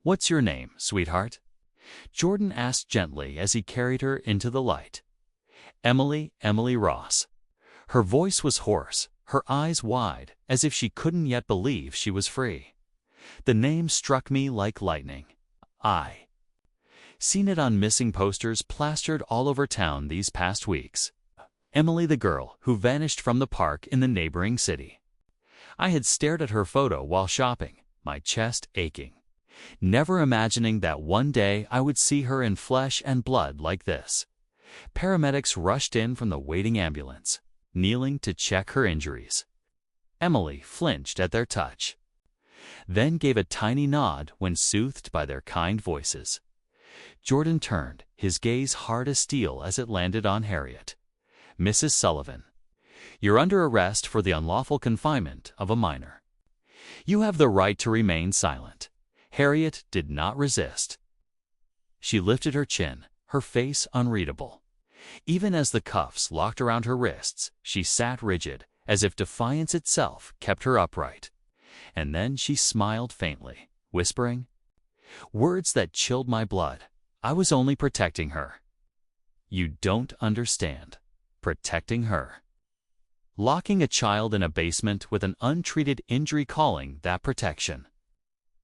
Speaker 1: "What's your name, sweetheart?" Jordan asked gently as he carried her into the light. Emily Ross." Her voice was hoarse, her eyes wide, as if she couldn't yet believe she was free. The name struck me like lightning. I seen it on missing posters plastered all over town these past weeks. Emily, the girl who vanished from the park in the neighboring city. I had stared at her photo while shopping, my chest aching, never imagining that one day I would see her in flesh and blood like this. Paramedics rushed in from the waiting ambulance, kneeling to check her injuries. Emily flinched at their touch, then gave a tiny nod when soothed by their kind voices. Jordan turned, his gaze hard as steel as it landed on Harriet. "Mrs. Sullivan, you're under arrest for the unlawful confinement of a minor. You have the right to remain silent." Harriet did not resist. She lifted her chin, her face unreadable. Even as the cuffs locked around her wrists, she sat rigid, as if defiance itself kept her upright. And then she smiled faintly, whispering words that chilled my blood. "I was only protecting her." "You don't understand. Protecting her. Locking a child in a basement with an untreated injury, calling that protection."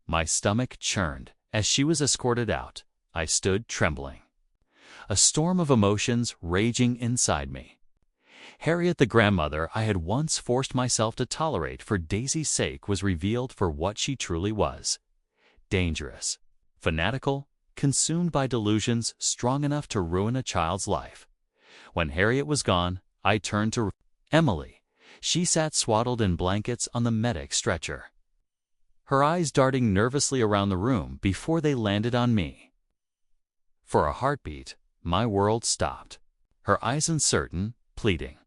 Speaker 1: My stomach churned as she was escorted out. I stood trembling, a storm of emotions raging inside me. Harriet, the grandmother I had once forced myself to tolerate for Daisy's sake, was revealed for what she truly was: dangerous, fanatical, consumed by delusions strong enough to ruin a child's life. When Harriet was gone, I turned to Emily. She sat swaddled in blankets on the medic stretcher, her eyes darting nervously around the room before they landed on me. For a heartbeat, my world stopped. Her eyes uncertain, pleading,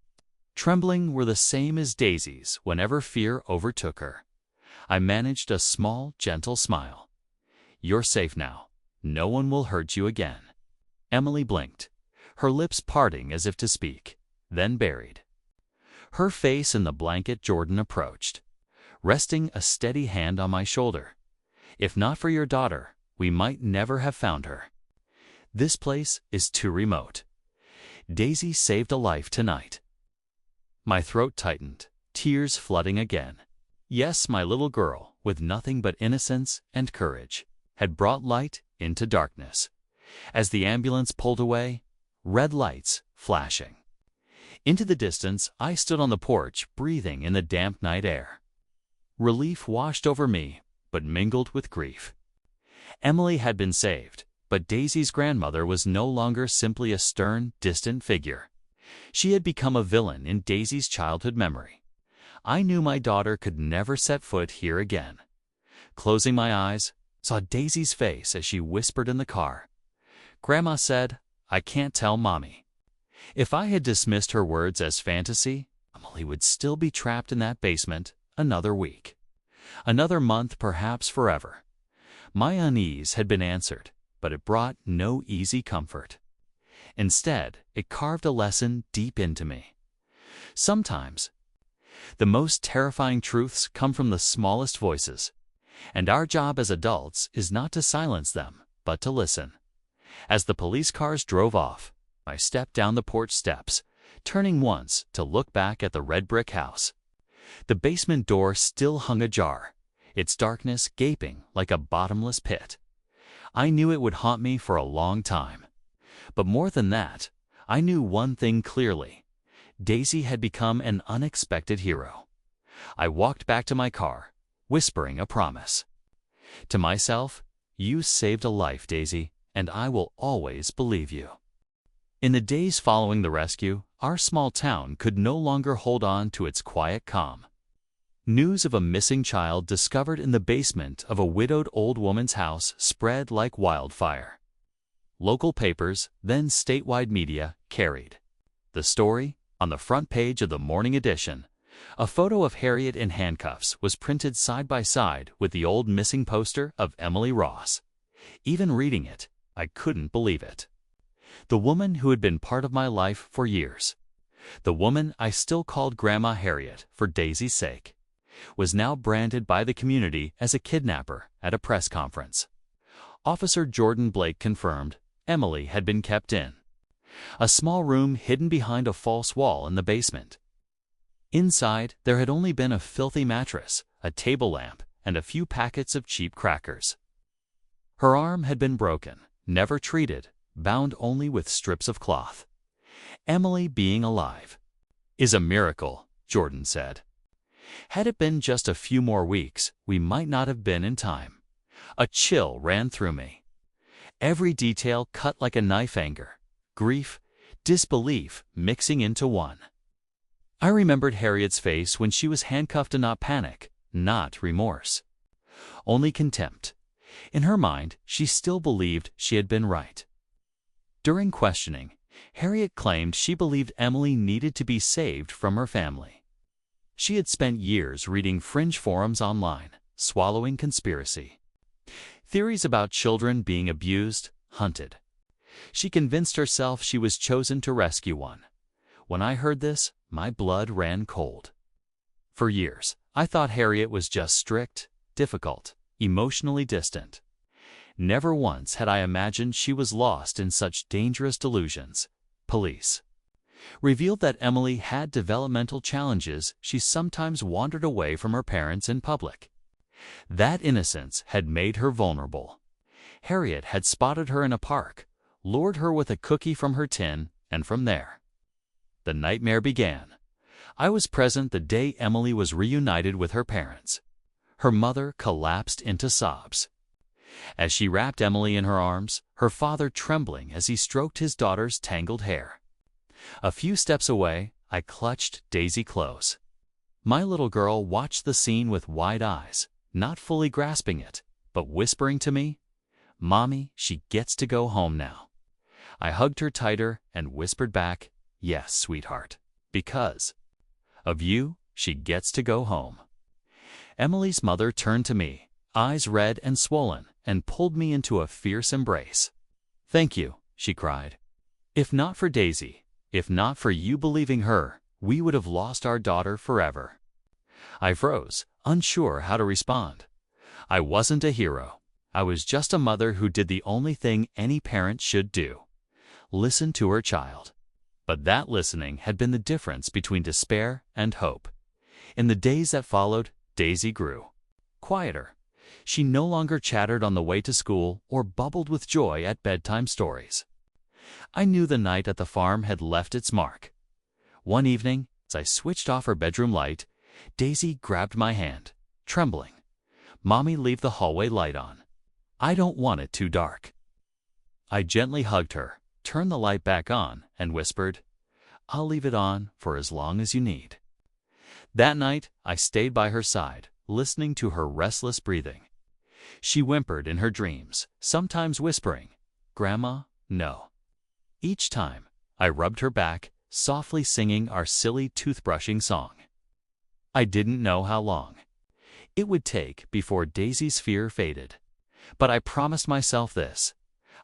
Speaker 1: trembling, were the same as Daisy's whenever fear overtook her. I managed a small, gentle smile. "You're safe now. No one will hurt you again." Emily blinked, her lips parting as if to speak, then buried her face in the blanket. Jordan approached, resting a steady hand on my shoulder. "If not for your daughter, we might never have found her. This place is too remote." Daisy saved a life tonight. My throat tightened, tears flooding again. Yes, my little girl, with nothing but innocence and courage, had brought light into darkness. As the ambulance pulled away, red lights flashing. Into the distance, I stood on the porch, breathing in the damp night air. Relief washed over me, but mingled with grief. Emily had been saved, but Daisy's grandmother was no longer simply a stern, distant figure. She had become a villain in Daisy's childhood memory. I knew my daughter could never set foot here again. Closing my eyes, saw Daisy's face as she whispered in the car. Grandma said, "I can't tell Mommy." If I had dismissed her words as fantasy, Emily would still be trapped in that basement another week. Another month, perhaps forever. My unease had been answered, but it brought no easy comfort. Instead, it carved a lesson deep into me. Sometimes, the most terrifying truths come from the smallest voices, and our job as adults is not to silence them, but to listen. As the police cars drove off, I stepped down the porch steps, turning once to look back at the red brick house. The basement door still hung ajar, its darkness gaping like a bottomless pit. I knew it would haunt me for a long time. But more than that, I knew one thing clearly. Daisy had become an unexpected hero. I walked back to my car, whispering a promise. To myself, "You saved a life, Daisy, and I will always believe you." In the days following the rescue, our small town could no longer hold on to its quiet calm. News of a missing child discovered in the basement of a widowed old woman's house spread like wildfire. Local papers, then statewide media, carried the story. On the front page of the morning edition, a photo of Harriet in handcuffs was printed side by side with the old missing poster of Emily Ross. Even reading it, I couldn't believe it. The woman who had been part of my life for years, the woman I still called Grandma Harriet for Daisy's sake, was now branded by the community as a kidnapper at a press conference. Officer Jordan Blake confirmed Emily had been kept in a small room hidden behind a false wall in the basement. Inside, there had only been a filthy mattress, a table lamp, and a few packets of cheap crackers. Her arm had been broken, never treated, bound only with strips of cloth. Emily being alive is a miracle, Jordan said. Had it been just a few more weeks, we might not have been in time. A chill ran through me. Every detail cut like a knife, anger, grief, disbelief mixing into one. I remembered Harriet's face when she was handcuffed, and not panic, not remorse, only contempt. In her mind, she still believed she had been right. During questioning, Harriet claimed she believed Emily needed to be saved from her family. She had spent years reading fringe forums online, swallowing conspiracy theories about children being abused, hunted. She convinced herself she was chosen to rescue one. When I heard this, my blood ran cold. For years, I thought Harriet was just strict, difficult, emotionally distant. Never once had I imagined she was lost in such dangerous delusions. Police revealed that Emily had developmental challenges. She sometimes wandered away from her parents in public. That innocence had made her vulnerable. Harriet had spotted her in a park, lured her with a cookie from her tin, and from there, the nightmare began. I was present the day Emily was reunited with her parents. Her mother collapsed into sobs. As she wrapped Emily in her arms, her father trembling as he stroked his daughter's tangled hair. A few steps away, I clutched Daisy close. My little girl watched the scene with wide eyes, not fully grasping it, but whispering to me, "Mommy, she gets to go home now." I hugged her tighter and whispered back, "Yes, sweetheart, because of you, she gets to go home." Emily's mother turned to me, eyes red and swollen, and pulled me into a fierce embrace. "Thank you," she cried. "If not for Daisy, if not for you believing her, we would have lost our daughter forever." I froze, unsure how to respond. I wasn't a hero. I was just a mother who did the only thing any parent should do: listen to her child. But that listening had been the difference between despair and hope. In the days that followed, Daisy grew quieter. She no longer chattered on the way to school or bubbled with joy at bedtime stories. I knew the night at the farm had left its mark. One evening, as I switched off her bedroom light, Daisy grabbed my hand, trembling. "Mommy, leave the hallway light on. I don't want it too dark." I gently hugged her, turned the light back on, and whispered, "I'll leave it on for as long as you need." That night, I stayed by her side, listening to her restless breathing. She whimpered in her dreams, sometimes whispering, "Grandma, no." Each time, I rubbed her back, softly singing our silly toothbrushing song. I didn't know how long it would take before Daisy's fear faded, but I promised myself this: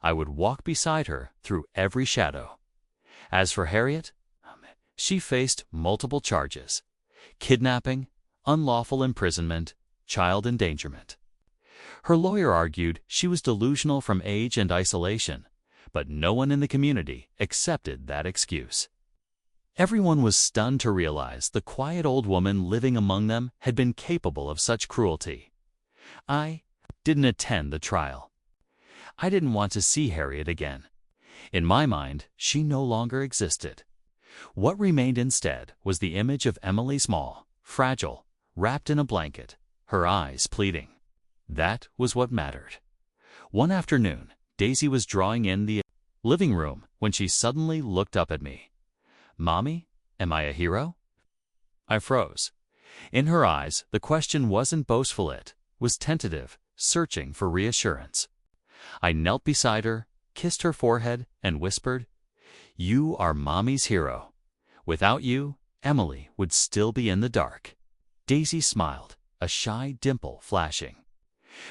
Speaker 1: I would walk beside her through every shadow. As for Harriet, she faced multiple charges: kidnapping, unlawful imprisonment, child endangerment. Her lawyer argued she was delusional from age and isolation, but no one in the community accepted that excuse. Everyone was stunned to realize the quiet old woman living among them had been capable of such cruelty. I didn't attend the trial. I didn't want to see Harriet again. In my mind, she no longer existed. What remained instead was the image of Emily, small, fragile, wrapped in a blanket, her eyes pleading. That was what mattered. One afternoon, Daisy was drawing in the living room when she suddenly looked up at me. "Mommy, am I a hero?" I froze. In her eyes, the question wasn't boastful, it was tentative, searching for reassurance. I knelt beside her, kissed her forehead, and whispered, "You are Mommy's hero. Without you, Emily would still be in the dark." Daisy smiled, a shy dimple flashing.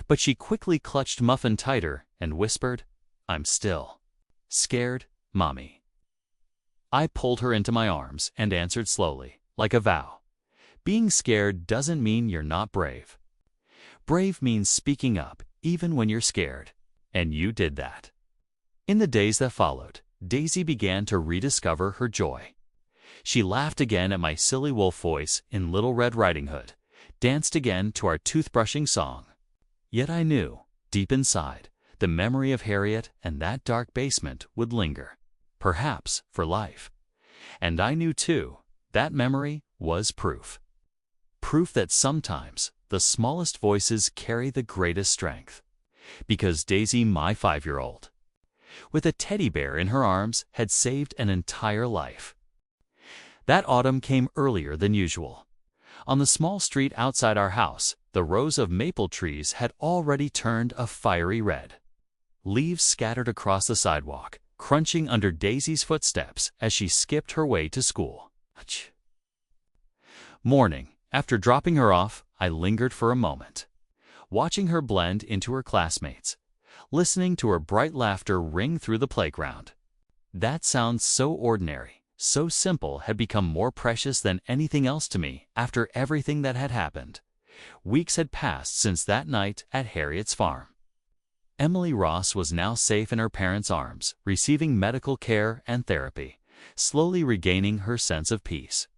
Speaker 1: But she quickly clutched Muffin tighter and whispered, "I'm still scared, Mommy." I pulled her into my arms and answered slowly, like a vow. Being scared doesn't mean you're not brave. Brave means speaking up, even when you're scared. And you did that. In the days that followed, Daisy began to rediscover her joy. She laughed again at my silly wolf voice in Little Red Riding Hood, danced again to our toothbrushing song. Yet I knew, deep inside, the memory of Harriet and that dark basement would linger, perhaps for life. And I knew, too, that memory was proof. Proof that sometimes the smallest voices carry the greatest strength. Because Daisy, my 5-year-old, with a teddy bear in her arms, had saved an entire life. That autumn came earlier than usual. On the small street outside our house, the rows of maple trees had already turned a fiery red. Leaves scattered across the sidewalk, crunching under Daisy's footsteps as she skipped her way to school. Morning, after dropping her off, I lingered for a moment, watching her blend into her classmates, listening to her bright laughter ring through the playground. That sound so ordinary, so simple, had become more precious than anything else to me after everything that had happened. Weeks had passed since that night at Harriet's farm. Emily Ross was now safe in her parents' arms, receiving medical care and therapy, slowly regaining her sense of peace.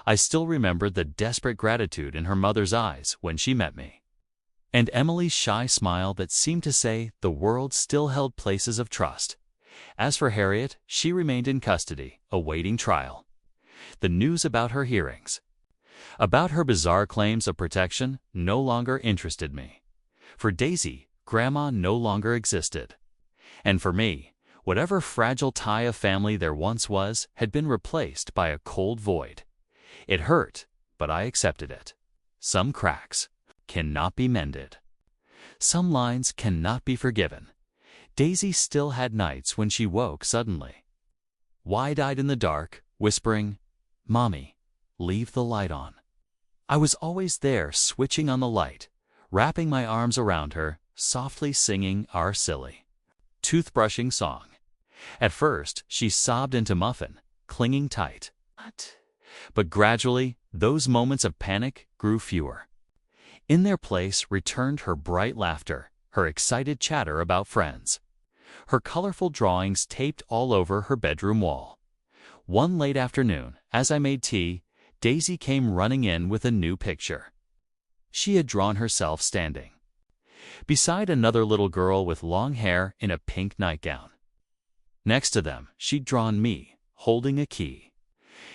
Speaker 1: I still remembered the desperate gratitude in her mother's eyes when she met me, and Emily's shy smile that seemed to say the world still held places of trust. As for Harriet, she remained in custody, awaiting trial. The news about her hearings, about her bizarre claims of protection, no longer interested me. For Daisy, Grandma no longer existed. And for me, whatever fragile tie of family there once was had been replaced by a cold void. It hurt, but I accepted it. Some cracks cannot be mended. Some lines cannot be forgiven. Daisy still had nights when she woke suddenly, wide-eyed in the dark, whispering, "Mommy, leave the light on." I was always there, switching on the light, wrapping my arms around her, softly singing our silly toothbrushing song. At first, she sobbed into Muffin, clinging tight. But gradually, those moments of panic grew fewer. In their place returned her bright laughter, her excited chatter about friends, her colorful drawings taped all over her bedroom wall. One late afternoon, as I made tea, Daisy came running in with a new picture. She had drawn herself standing beside another little girl with long hair in a pink nightgown. Next to them, she'd drawn me, holding a key.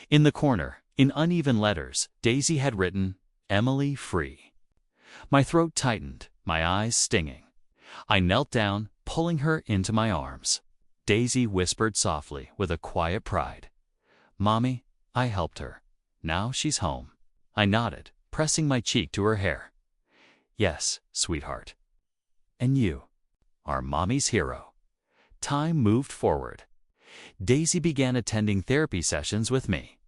Speaker 1: In the corner, in uneven letters, Daisy had written, "Emily free." My throat tightened, my eyes stinging. I knelt down, pulling her into my arms. Daisy whispered softly, with a quiet pride, "Mommy, I helped her. Now she's home." I nodded, pressing my cheek to her hair. "Yes, sweetheart. And you are Mommy's hero." Time moved forward. Daisy began attending therapy sessions with me.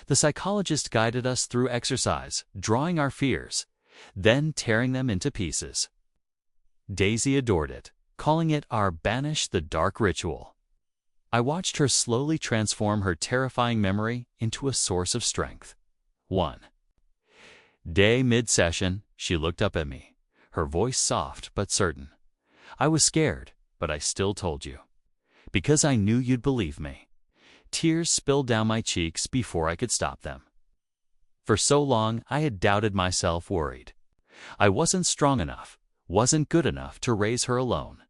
Speaker 1: The psychologist guided us through exercise, drawing our fears, then tearing them into pieces. Daisy adored it, calling it our Banish the Dark ritual. I watched her slowly transform her terrifying memory into a source of strength. 1 day mid-session, she looked up at me, her voice soft but certain. "I was scared, but I still told you, because I knew you'd believe me." Tears spilled down my cheeks before I could stop them. For so long, I had doubted myself, worried. I wasn't strong enough, wasn't good enough to raise her alone.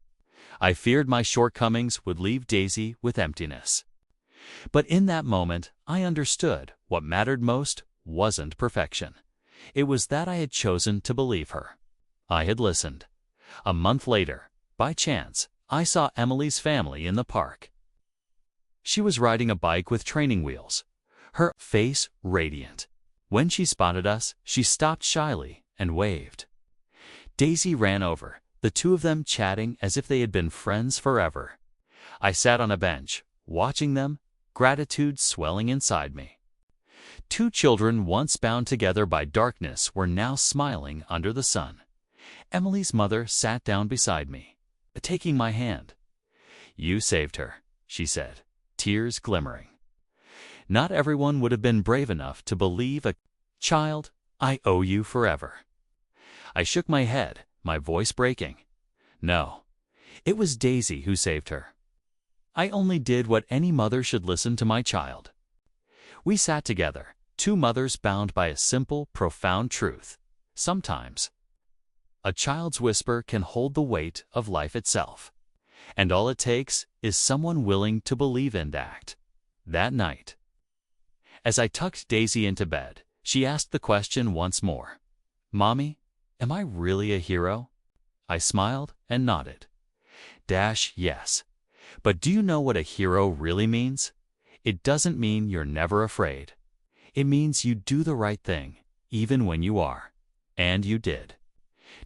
Speaker 1: I feared my shortcomings would leave Daisy with emptiness. But in that moment, I understood what mattered most wasn't perfection. It was that I had chosen to believe her. I had listened. A month later, by chance, I saw Emily's family in the park. She was riding a bike with training wheels, her face radiant. When she spotted us, she stopped shyly and waved. Daisy ran over, the two of them chatting as if they had been friends forever. I sat on a bench, watching them, gratitude swelling inside me. Two children once bound together by darkness were now smiling under the sun. Emily's mother sat down beside me, taking my hand. "You saved her," she said, tears glimmering. "Not everyone would have been brave enough to believe a child. I owe you forever." I shook my head, my voice breaking. No, it was Daisy who saved her. I only did what any mother should listen to my child. We sat together, two mothers bound by a simple, profound truth. Sometimes, a child's whisper can hold the weight of life itself. And all it takes is someone willing to believe and act. That night, as I tucked Daisy into bed, she asked the question once more. "Mommy, am I really a hero?" I smiled and nodded. Yes. But do you know what a hero really means? It doesn't mean you're never afraid. It means you do the right thing, even when you are. And you did.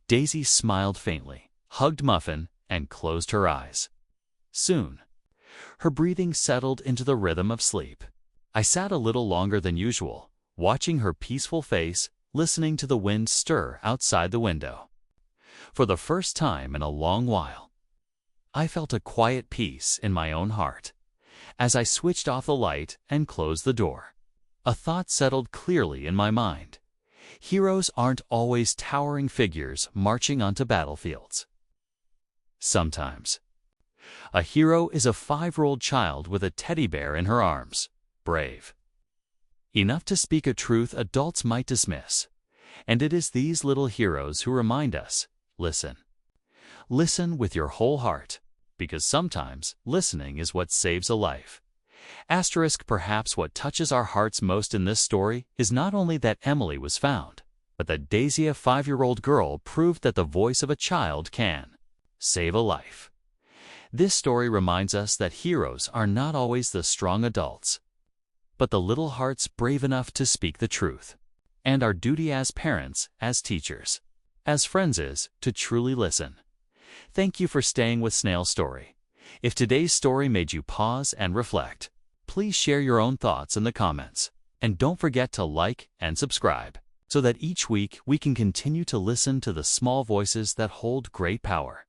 Speaker 1: Daisy smiled faintly, hugged Muffin, and closed her eyes. Soon, her breathing settled into the rhythm of sleep. I sat a little longer than usual, watching her peaceful face, listening to the wind stir outside the window. For the first time in a long while, I felt a quiet peace in my own heart. As I switched off the light and closed the door, a thought settled clearly in my mind. Heroes aren't always towering figures marching onto battlefields. Sometimes, a hero is a 5-year-old child with a teddy bear in her arms, brave enough to speak a truth adults might dismiss. And it is these little heroes who remind us, listen. Listen with your whole heart, because sometimes listening is what saves a life. Perhaps what touches our hearts most in this story is not only that Emily was found, but that Daisy, a 5-year-old girl, proved that the voice of a child can save a life. This story reminds us that heroes are not always the strong adults, but the little hearts brave enough to speak the truth. And our duty as parents, as teachers, as friends is to truly listen. Thank you for staying with Snail Story. If today's story made you pause and reflect, please share your own thoughts in the comments. And don't forget to like and subscribe, so that each week we can continue to listen to the small voices that hold great power.